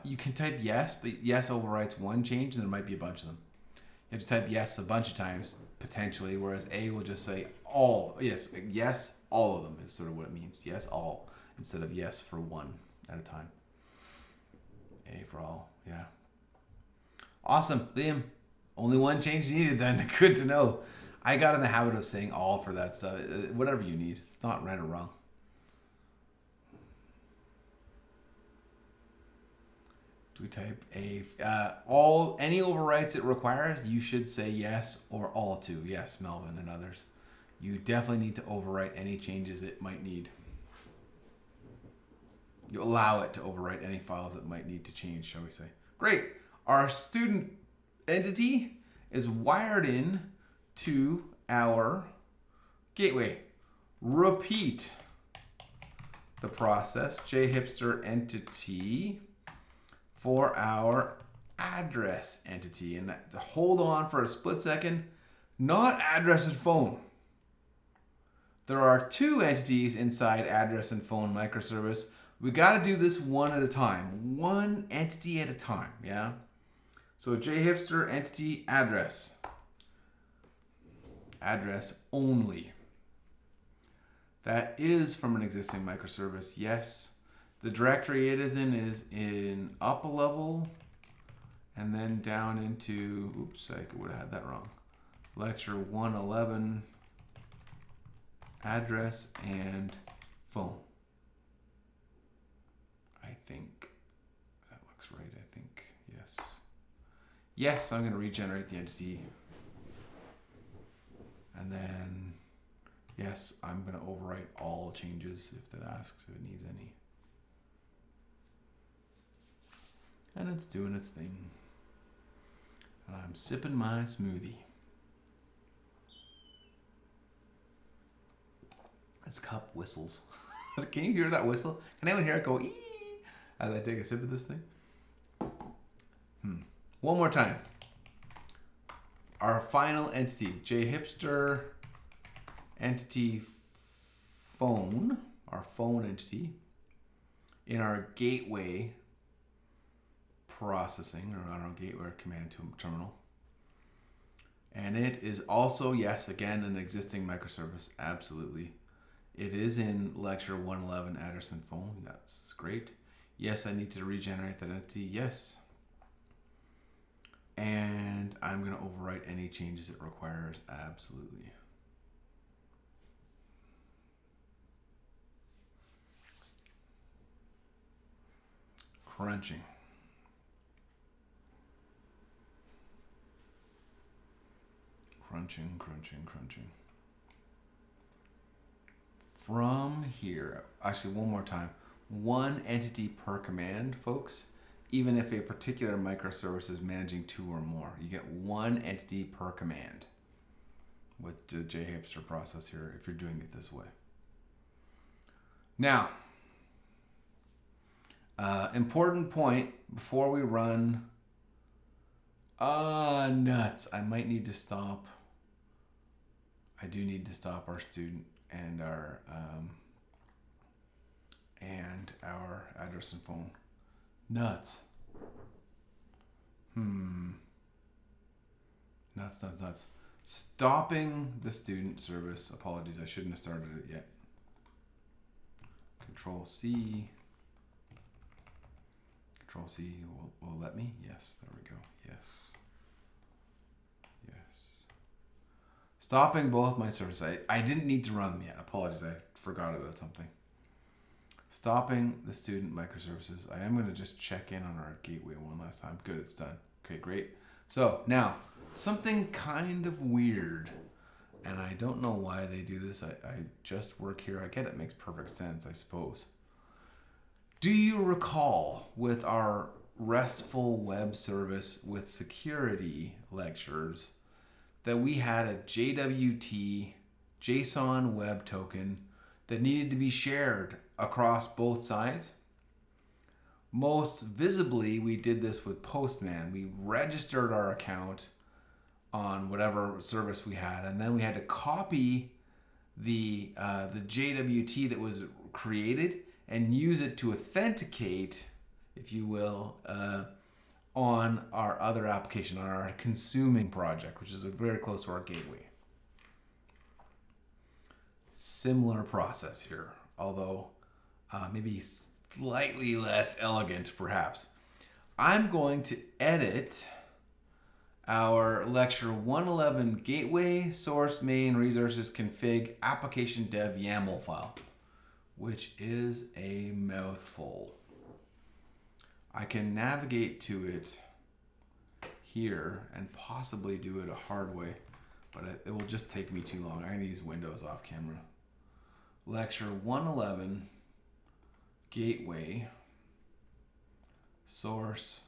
You can type yes, but yes overwrites one change and there might be a bunch of them. You have to type yes a bunch of times, potentially, whereas A will just say all. Yes, all of them is sort of what it means. Yes, all, instead of yes for one at a time. A for all, yeah. Awesome, Liam. Only one change needed then. Good to know. I got in the habit of saying all for that stuff. Whatever you need. It's not right or wrong. Do we type A? Any overwrites it requires, you should say yes or all to. Yes, Melvin and others. You definitely need to overwrite any changes it might need. You allow it to overwrite any files it might need to change, shall we say. Great. Our student entity is wired in to our gateway. Repeat the process, jHipster entity, for our address entity. And hold on for a split second, not address and phone. There are two entities inside address and phone microservice. We got to do this one at a time, one entity at a time, yeah? So jHipster entity address. Address only. That is from an existing microservice, yes. The directory it is in up a level and then down into, oops, I would have had that wrong. Lecture 111, address and phone. I think that looks right, I think, yes. Yes, I'm going to regenerate the entity. And then, yes, I'm going to overwrite all changes if it asks, if it needs any. And it's doing its thing. And I'm sipping my smoothie. This cup whistles. Can you hear that whistle? Can anyone hear it go ee as I take a sip of this thing? One more time. Our final entity, jHipster entity phone, our phone entity, in our gateway processing, or I don't know, gateway or command terminal. And it is also, yes, again, an existing microservice, absolutely. It is in lecture 111, address and phone, that's great. Yes, I need to regenerate that entity, yes. And I'm going to overwrite any changes it requires, absolutely. Crunching. Crunching. From here, actually one more time, one entity per command, folks. Even if a particular microservice is managing two or more, you get one entity per command with the jHipster process here if you're doing it this way. Now, important point before we run. Nuts. I might need to stop. I do need to stop our student and our address and phone. Nuts. Nuts. Stopping the student service. Apologies, I shouldn't have started it yet. Control C will let me. Yes, there we go. Yes. Stopping both my services. I didn't need to run them yet. Apologies, I forgot about something. Stopping the student microservices. I am going to just check in on our gateway one last time. Good, it's done. Okay, great. So now, something kind of weird, and I don't know why they do this. I just work here. I get it makes perfect sense, I suppose. Do you recall with our RESTful web service with security lectures that we had a JWT JSON web token that needed to be shared across both sides? Most visibly, we did this with Postman. We registered our account on whatever service we had, and then we had to copy the JWT that was created and use it to authenticate, if you will, on our other application, on our consuming project, which is very close to our gateway. Similar process here, although maybe slightly less elegant, perhaps. I'm going to edit our lecture 111 gateway source main resources config application dev YAML file, which is a mouthful. I can navigate to it here and possibly do it a hard way, but it will just take me too long. I'm going to use Windows off camera. Lecture 111 gateway source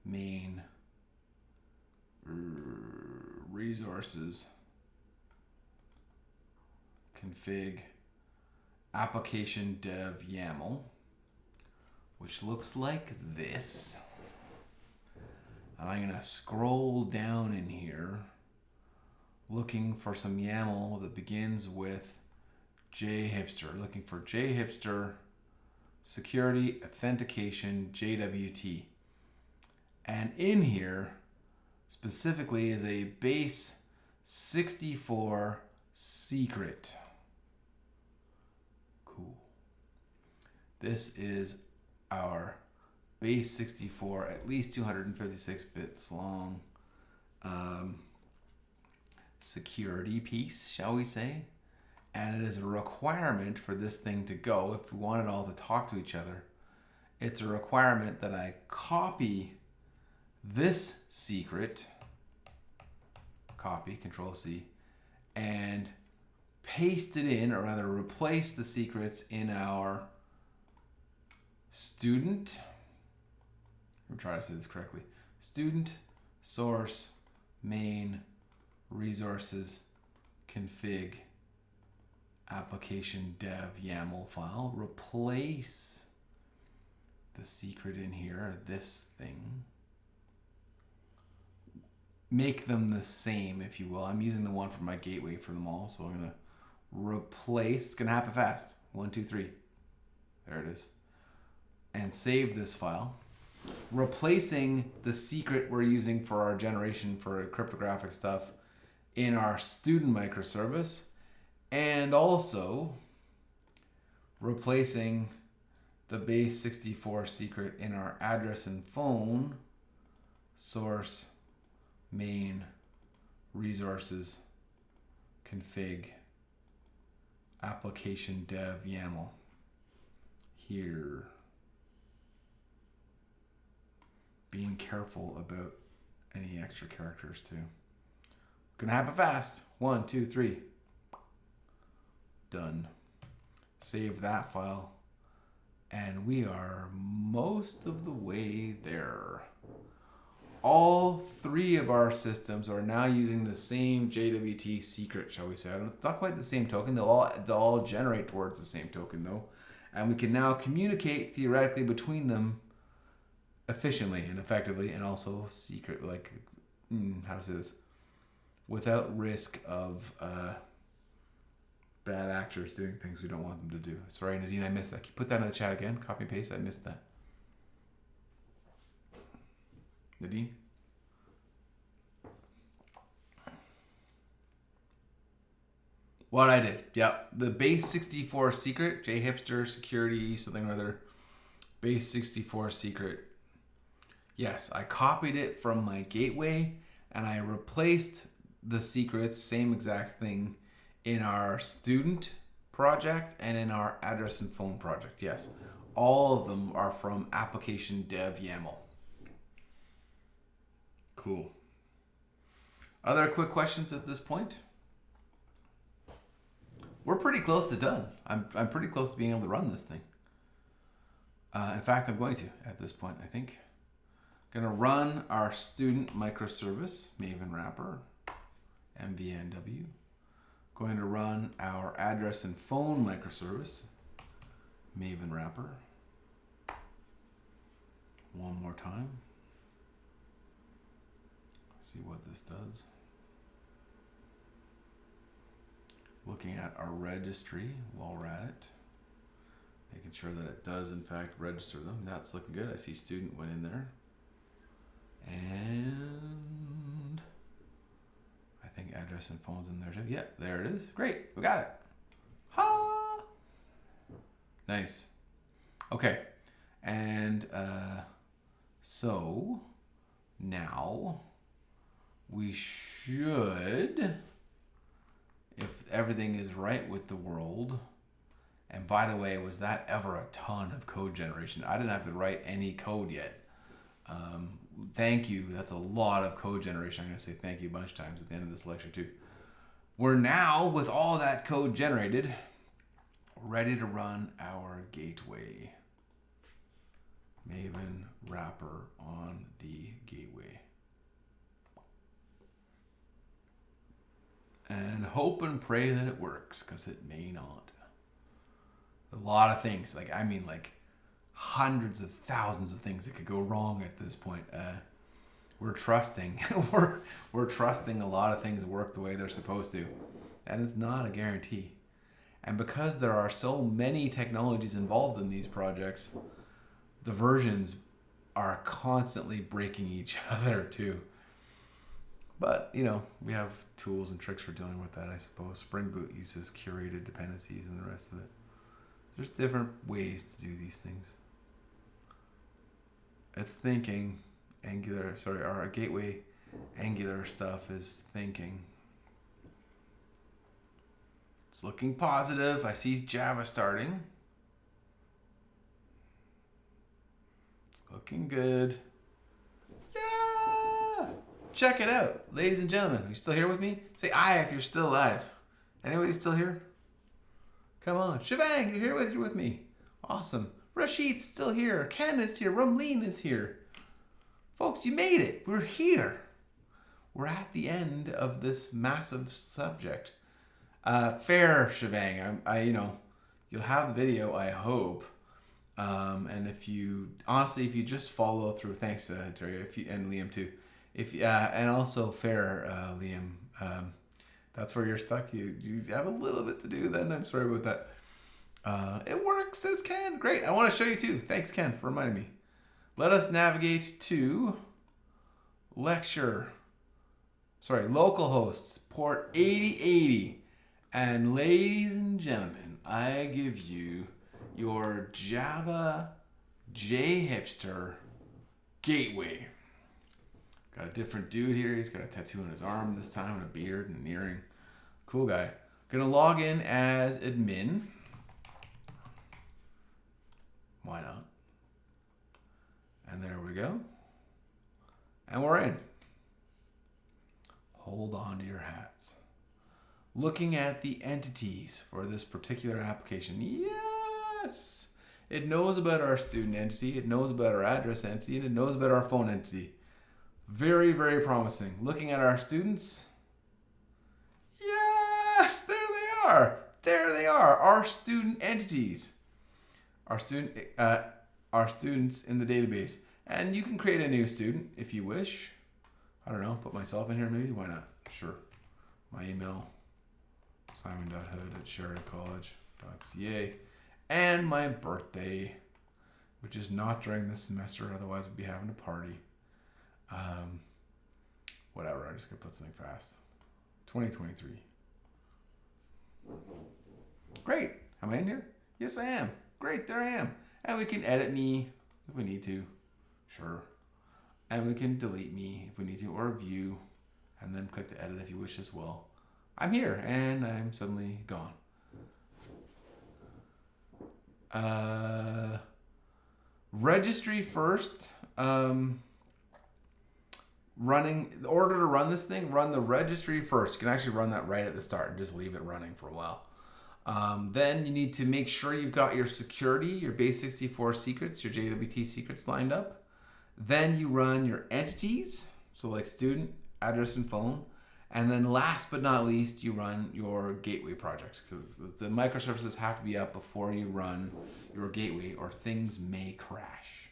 main resources config application dev YAML, which looks like this. And I'm going to scroll down in here looking for some YAML that begins with jHipster, looking for jHipster security authentication JWT. And in here specifically is a base 64 secret. Cool. This is our base 64, at least 256 bits long security piece, shall we say. And it is a requirement for this thing to go. If we want it all to talk to each other, it's a requirement that I copy this secret, copy, Control C, and paste it in, or rather replace the secrets in our student, I'm trying to say this correctly, student source main resources config application dev YAML file. Replace the secret in here, this thing. Make them the same, if you will. I'm using the one from my gateway for them all, so I'm going to replace. It's going to happen fast. 1, 2, 3. There it is. And save this file. Replacing the secret we're using for our generation for cryptographic stuff in our student microservice. And also replacing the base 64 secret in our address and phone source main resources config application dev YAML here. Being careful about any extra characters too. Gonna happen fast. 1, 2, 3. Done. Save that file. And we are most of the way there. All three of our systems are now using the same JWT secret, shall we say. It's not quite the same token. They'll all generate towards the same token though. And we can now communicate theoretically between them efficiently and effectively, and also secret, like, how to say this, without risk of bad actors doing things we don't want them to do. Sorry, Nadine, I missed that. Can you put that in the chat again? Copy and paste. I missed that. Nadine? What I did. Yeah. The base 64 secret, jHipster security, something or other. Base 64 secret. Yes, I copied it from my gateway and I replaced the secrets, same exact thing, in our student project and in our address and phone project. Yes, all of them are from application dev YAML. Cool. Other quick questions at this point? We're pretty close to done. I'm pretty close to being able to run this thing. In fact, I'm going to at this point, I think. Going to run our student microservice, Maven wrapper, MVNW. Going to run our address and phone microservice, Maven wrapper. One more time. See what this does. Looking at our registry while we're at it. Making sure that it does in fact register them. That's looking good. I see student went in there. And I think address and phone's in there too. Yeah, there it is. Great. We got it. Ha! Nice. Okay. And so now we should, if everything is right with the world, and by the way, was that ever a ton of code generation? I didn't have to write any code yet. Thank you. That's a lot of code generation. I'm going to say thank you a bunch of times at the end of this lecture too. We're now, with all that code generated, ready to run our gateway. Maven wrapper on the gateway. And hope and pray that it works, because it may not. A lot of things, like hundreds of thousands of things that could go wrong at this point. We're trusting, we're trusting a lot of things work the way they're supposed to, and it's not a guarantee. And because there are so many technologies involved in these projects, the versions are constantly breaking each other too. But, we have tools and tricks for dealing with that, I suppose. Spring Boot uses curated dependencies and the rest of it. There's different ways to do these things. It's thinking. Our gateway Angular stuff is thinking. It's looking positive. I see Java starting. Looking good. Yeah! Check it out. Ladies and gentlemen, are you still here with me? Say aye if you're still alive. Anybody still here? Come on. Shivang, you're with me. Awesome. Rashid's still here. Ken is here. Rumleen is here. Folks, you made it. We're here. We're at the end of this massive subject. Fair, Shivang. You'll have the video, I hope. And if you just follow through, thanks, Terry, and Liam too. And also fair, Liam. That's where you're stuck. You have a little bit to do then. I'm sorry about that. It works, says Ken. Great. I want to show you too. Thanks, Ken, for reminding me. Let us navigate to localhost, port 8080. And ladies and gentlemen, I give you your Java jHipster gateway. Got a different dude here. He's got a tattoo on his arm this time, and a beard and an earring. Cool guy. Gonna log in as admin. Why not? And there we go. And we're in. Hold on to your hats. Looking at the entities for this particular application. Yes! It knows about our student entity, it knows about our address entity, and it knows about our phone entity. Very, very promising. Looking at our students. Yes! There they are! There they are! Our student entities. Our students in the database. And you can create a new student if you wish. I don't know, put myself in here maybe? Why not? Sure. My email, simon.hood@sheridancollege.ca. And my birthday, which is not during this semester, otherwise we'd be having a party. Whatever, I'm just going to put something fast. 2023. Great. Am I in here? Yes, I am. Great, there I am. And we can edit me if we need to. Sure. And we can delete me if we need to, or view, and then click to edit if you wish as well. I'm here, and I'm suddenly gone. Registry first. in order to run this thing, run the registry first. You can actually run that right at the start and just leave it running for a while. Then you need to make sure you've got your security, your base 64 secrets, your JWT secrets lined up. Then you run your entities, so like student, address, and phone. And then last but not least, you run your gateway projects. The microservices have to be up before you run your gateway or things may crash.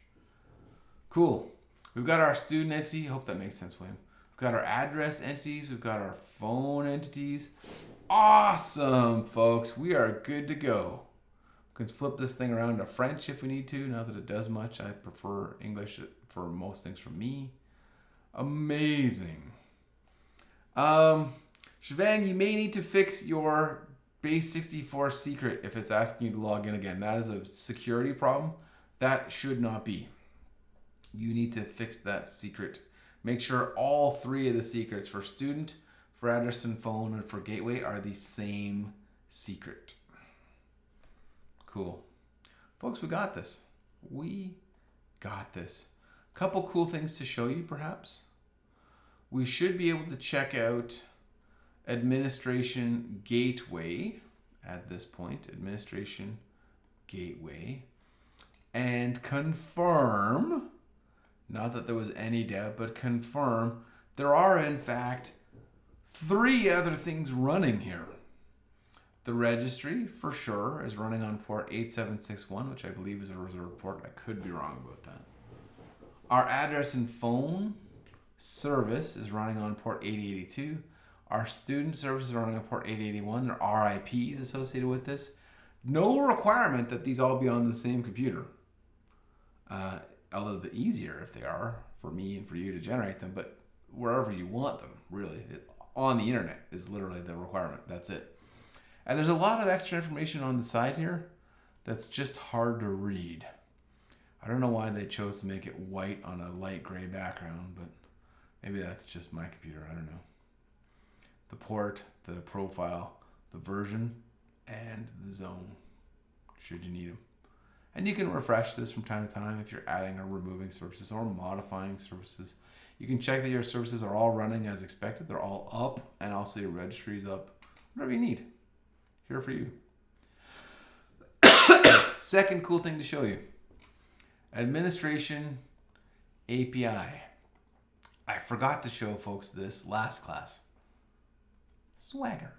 Cool. We've got our student entity. Hope that makes sense, William. We've got our address entities. We've got our phone entities. Awesome, folks. We are good to go. We can flip this thing around to French if we need to. Not that it does much. I prefer English for most things from me. Amazing. Shivang, you may need to fix your base 64 secret if it's asking you to log in again. That is a security problem. That should not be. You need to fix that secret. Make sure all three of the secrets for student, for address and phone, and for gateway are the same secret. Cool. Folks, we got this. We got this. Couple cool things to show you, perhaps. We should be able to check out administration gateway at this point, administration gateway, and confirm, not that there was any doubt, but confirm there are in fact 3 other things running here. The registry, for sure, is running on port 8761, which I believe is a reserved port. I could be wrong about that. Our address and phone service is running on port 8082. Our student service is running on port 881. There are IPs associated with this. No requirement that these all be on the same computer. A little bit easier if they are for me and for you to generate them, but wherever you want them, really. On the internet is literally the requirement. That's it. And there's a lot of extra information on the side here that's just hard to read. I don't know why they chose to make it white on a light gray background, but maybe that's just my computer. I don't know. The port, the profile, the version, and the zone, should you need them. And you can refresh this from time to time if you're adding or removing services or modifying services. You can check that your services are all running as expected. They're all up, and also your registry is up. Whatever you need. Here for you. Second cool thing to show you. Administration API. I forgot to show folks this last class. Swagger.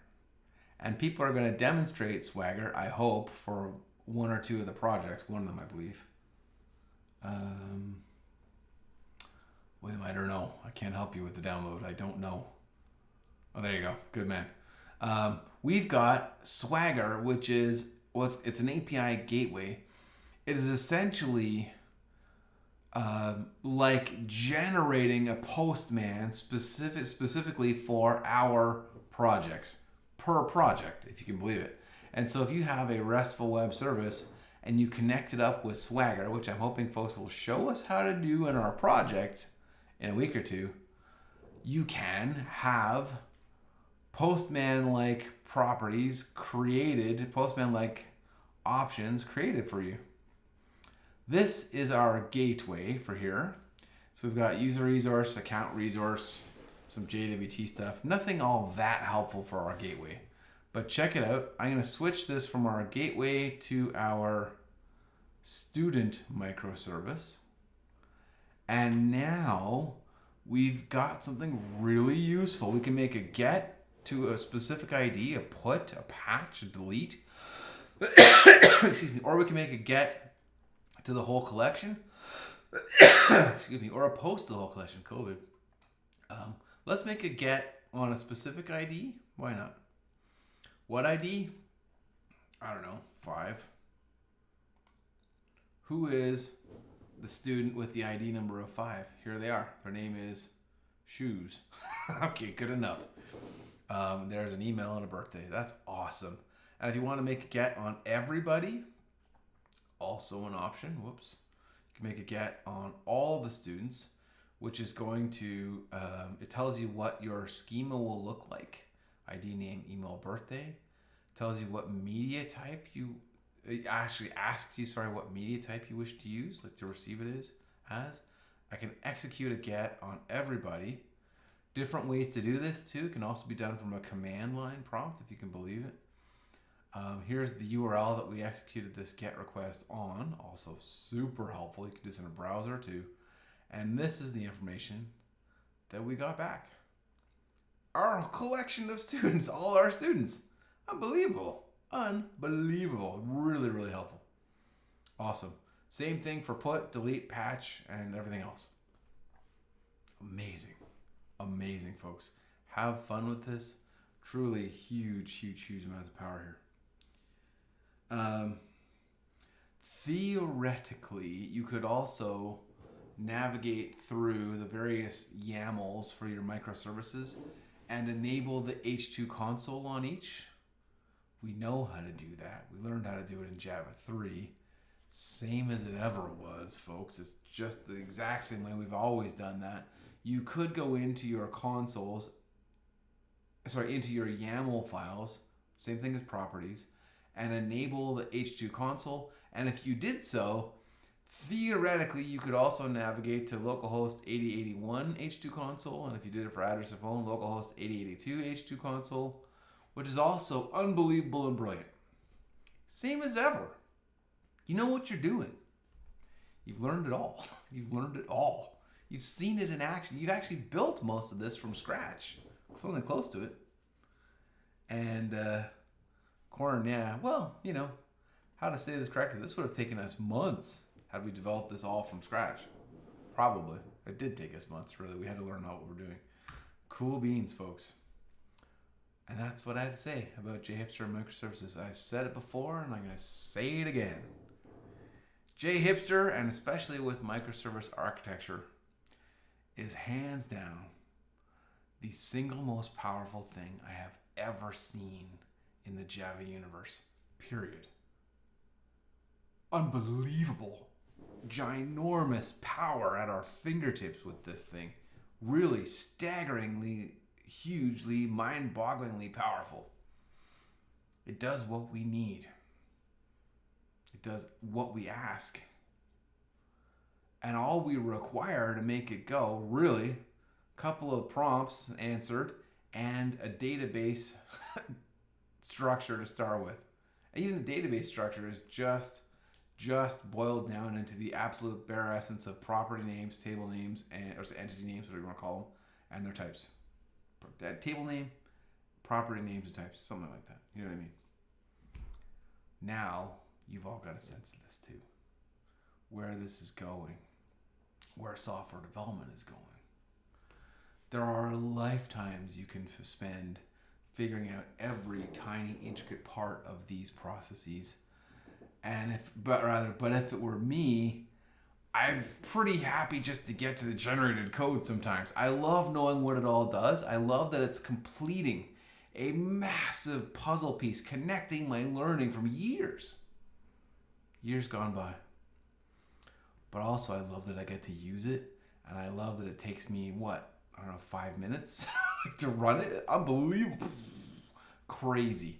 And people are going to demonstrate Swagger, I hope, for 1 or 2 of the projects. One of them, I believe. William, I don't know. I can't help you with the download. I don't know. Oh, there you go. Good man. We've got Swagger, which is it's an API gateway. It is essentially like generating a postman specifically for our projects, per project, if you can believe it. And so if you have a RESTful web service and you connect it up with Swagger, which I'm hoping folks will show us how to do in our project in a week or 2, you can have Postman-like properties created, Postman-like options created for you. This is our gateway for here. So we've got user resource, account resource, some JWT stuff. Nothing all that helpful for our gateway. But check it out. I'm going to switch this from our gateway to our student microservice. And now we've got something really useful. We can make a get to a specific ID, a put, a patch, a delete. Excuse me. Or we can make a get to the whole collection. Excuse me. Or a post to the whole collection. COVID. Let's make a get on a specific ID. Why not? What ID? I don't know. 5. Who is the student with the ID number of 5? Here they are. Their name is Shoes. Okay, good enough. There's an email and a birthday. That's awesome. And if you want to make a get on everybody, also an option. Whoops. You can make a get on all the students, which is going to, it tells you what your schema will look like. ID, name, email, birthday. Tells you what media type it actually asks you, what media type you wish to use, like to receive it as. I can execute a get on everybody. Different ways to do this too. It can also be done from a command line prompt, if you can believe it. Here's the URL that we executed this get request on. Also super helpful. You can do this in a browser too. And this is the information that we got back. Our collection of students, all our students. Unbelievable. Unbelievable. Really, really helpful. Awesome. Same thing for put, delete, patch, and everything else. Amazing. Amazing, folks. Have fun with this. Truly huge, huge, huge amounts of power here. Theoretically, you could also navigate through the various YAMLs for your microservices and enable the H2 console on each. We know how to do that. We learned how to do it in Java 3. Same as it ever was, folks. It's just the exact same way we've always done that. You could go into your into your YAML files, same thing as properties, and enable the H2 console. And if you did so, theoretically, you could also navigate to localhost 8081 H2 console. And if you did it for address of phone, localhost 8082 H2 console, which is also unbelievable and brilliant. Same as ever. You know what you're doing. You've learned it all. You've learned it all. You've seen it in action. You've actually built most of this from scratch. Something close to it. And, Corn, yeah, well, you know, how to say this correctly. This would have taken us months had we developed this all from scratch. Probably. It did take us months, really. We had to learn all what we're doing. Cool beans, folks. And that's what I had to say about jHipster and microservices. I've said it before, and I'm going to say it again. jHipster, and especially with microservice architecture, is hands down the single most powerful thing I have ever seen in the Java universe, period. Unbelievable, ginormous power at our fingertips with this thing. Really staggeringly, hugely, mind-bogglingly powerful. It does what we need. It does what we ask. And all we require to make it go, really, a couple of prompts answered and a database structure to start with. And even the database structure is just boiled down into the absolute bare essence of property names, table names, and or entity names, whatever you want to call them, and their types. Table name, property names, and types, something like that. You know what I mean? Now, you've all got a sense of this too. Where this is going. Where software development is going. There are lifetimes you can spend figuring out every tiny intricate part of these processes. And if it were me, I'm pretty happy just to get to the generated code sometimes. I love knowing what it all does. I love that it's completing a massive puzzle piece, connecting my learning from years gone by. But also I love that I get to use it, and I love that it takes me, 5 minutes to run it. Unbelievable. Crazy.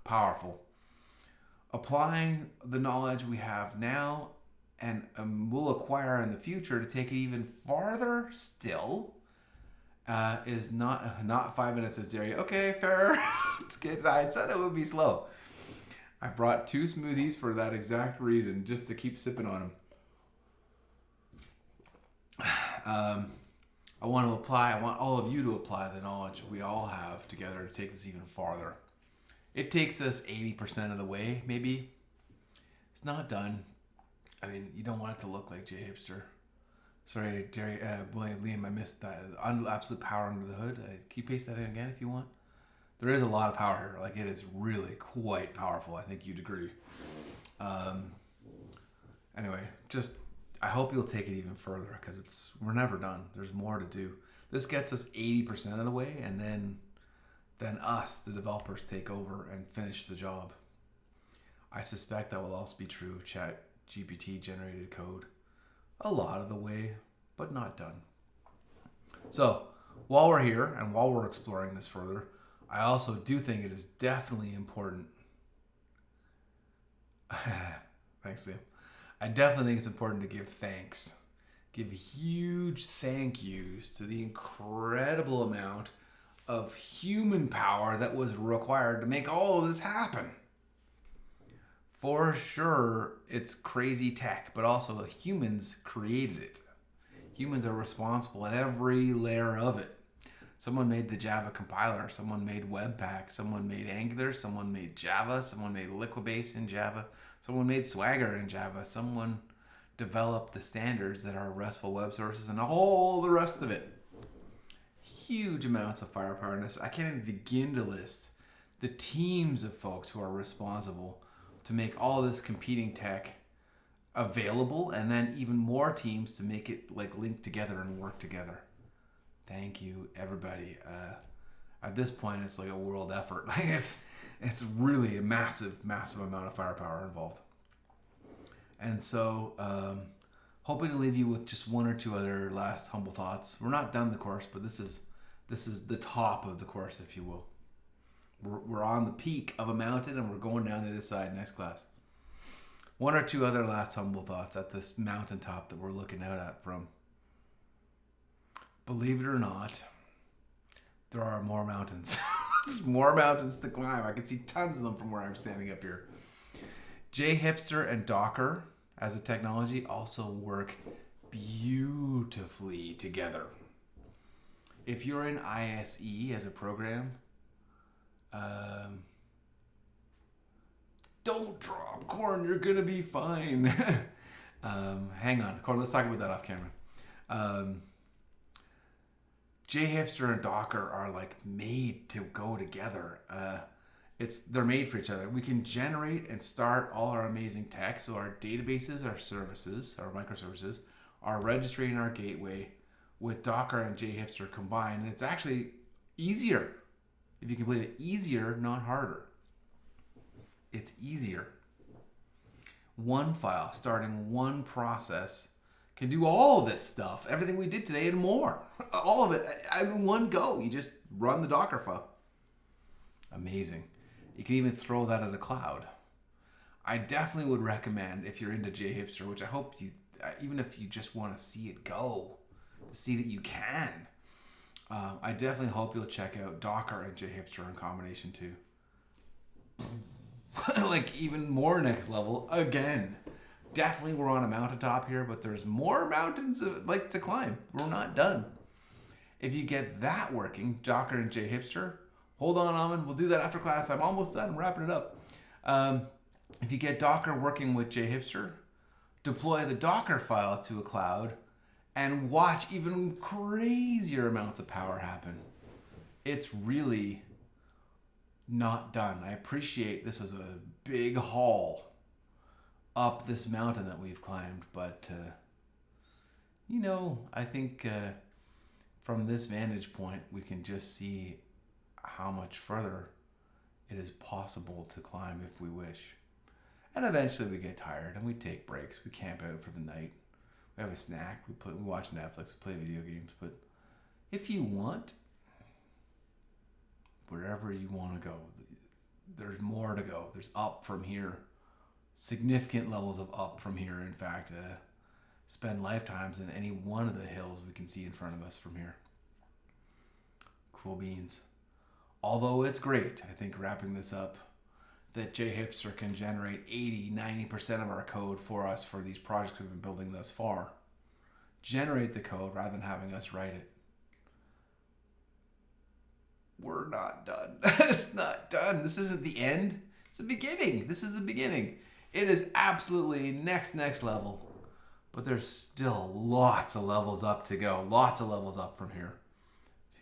Powerful. Applying the knowledge we have now and we'll acquire in the future to take it even farther still is not 5 minutes is there. Okay, fair. It's good. I said it would be slow. I brought 2 smoothies for that exact reason, just to keep sipping on them. I want all of you to apply the knowledge we all have together to take this even farther. It takes us 80% of the way, maybe. It's not done. I mean, you don't want it to look like jHipster. Sorry, Liam, I missed that. Absolute power under the hood. Can you paste that in again if you want? There is a lot of power here. Like, it is really quite powerful. I think you'd agree. Anyway, I hope you'll take it even further, because we're never done. There's more to do. This gets us 80% of the way, and then us, the developers, take over and finish the job. I suspect that will also be true of ChatGPT generated code. A lot of the way, but not done. So, while we're here and while we're exploring this further, I also do think it is definitely important. Thanks, Liam. I definitely think it's important to give thanks give huge thank yous to the incredible amount of human power that was required to make all of this happen. For sure, it's crazy tech, but also humans created it. Humans are responsible at every layer of it. Someone made the Java compiler, someone made Webpack, someone made Angular, someone made Java, someone made Liquibase in Java, someone made Swagger in Java, someone developed the standards that are RESTful web services and all the rest of it. Huge amounts of firepower in this. I can't even begin to list the teams of folks who are responsible to make all this competing tech available, and then even more teams to make it like link together and work together. Thank you, everybody. At this point, it's like a world effort. It's really a massive amount of firepower involved. And so, hoping to leave you with just one or two other last humble thoughts. We're not done the course, but this is the top of the course, if you will. We're on the peak of a mountain, and we're going down the other side next class. One or two other last humble thoughts at this mountaintop that we're looking out at from. Believe it or not, there are more mountains. There's more mountains to climb. I can see tons of them from where I'm standing up here. jHipster and Docker as a technology also work beautifully together. If you're in ISE as a program, don't drop Corn, you're gonna be fine. Hang on, Corn, let's talk about that off camera. jHipster and Docker are like made to go together. They're made for each other. We can generate and start all our amazing tech. So our databases, our services, our microservices, our registry and our gateway with Docker and jHipster combined. And it's actually easier. If you complete it, easier, not harder. It's easier. One file, starting one process, can do all of this stuff, everything we did today and more. All of it in one go. You just run the Docker file. Amazing. You can even throw that at a cloud. I definitely would recommend, if you're into jHipster, which I hope you, even if you just want to see it go, to see that you can, I definitely hope you'll check out Docker and jHipster in combination too. Like even more next level again. Definitely we're on a mountaintop here, but there's more mountains to climb. We're not done. If you get that working, Docker and jHipster, hold on, Amin, we'll do that after class. I'm almost done. I'm wrapping it up. If you get Docker working with jHipster, deploy the Docker file to a cloud and watch even crazier amounts of power happen. It's really not done. I appreciate this was a big haul up this mountain that we've climbed, but I think from this vantage point we can just see how much further it is possible to climb if we wish. And eventually we get tired and we take breaks. We camp out for the night. We have a snack. We watch Netflix. We play video games. But if you want, wherever you want to go, there's more to go. There's up from here. Significant levels of up from here. In fact, spend lifetimes in any one of the hills we can see in front of us from here. Cool beans. Although it's great, I think, wrapping this up, that jHipster can generate 80-90% of our code for us for these projects we've been building thus far. Generate the code rather than having us write it. We're not done. It's not done. This isn't the end. It's the beginning. This is the beginning. It is absolutely next level. But there's still lots of levels up to go. Lots of levels up from here.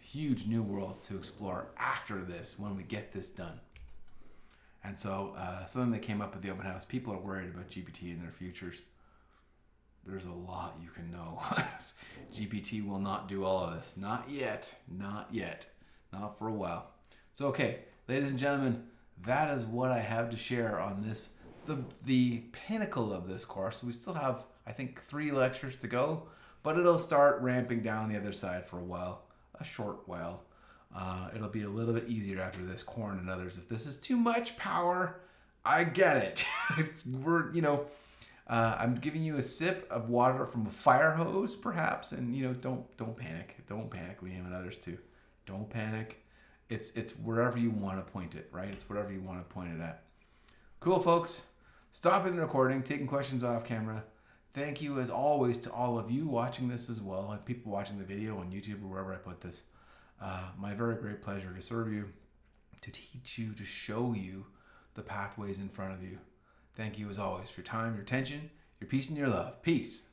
Huge new worlds to explore after this when we get this done. And so something that came up at the open house, people are worried about GPT in their futures. There's a lot you can know. GPT will not do all of this. Not yet. Not yet. Not for a while. So, okay, ladies and gentlemen, that is what I have to share on this, the pinnacle of this course. We still have, I think, 3 lectures to go, but it'll start ramping down the other side for a while, a short while. It'll be a little bit easier after this, Corn and others. If this is too much power, I get it. I'm giving you a sip of water from a fire hose, perhaps, and don't panic. Don't panic, Liam, and others too. Don't panic. It's wherever you want to point it, right? It's wherever you want to point it at. Cool, folks. Stopping the recording, taking questions off camera. Thank you, as always, to all of you watching this as well, and people watching the video on YouTube or wherever I put this. My very great pleasure to serve you, to teach you, to show you the pathways in front of you. Thank you, as always, for your time, your attention, your peace, and your love. Peace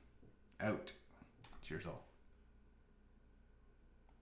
out. Cheers all.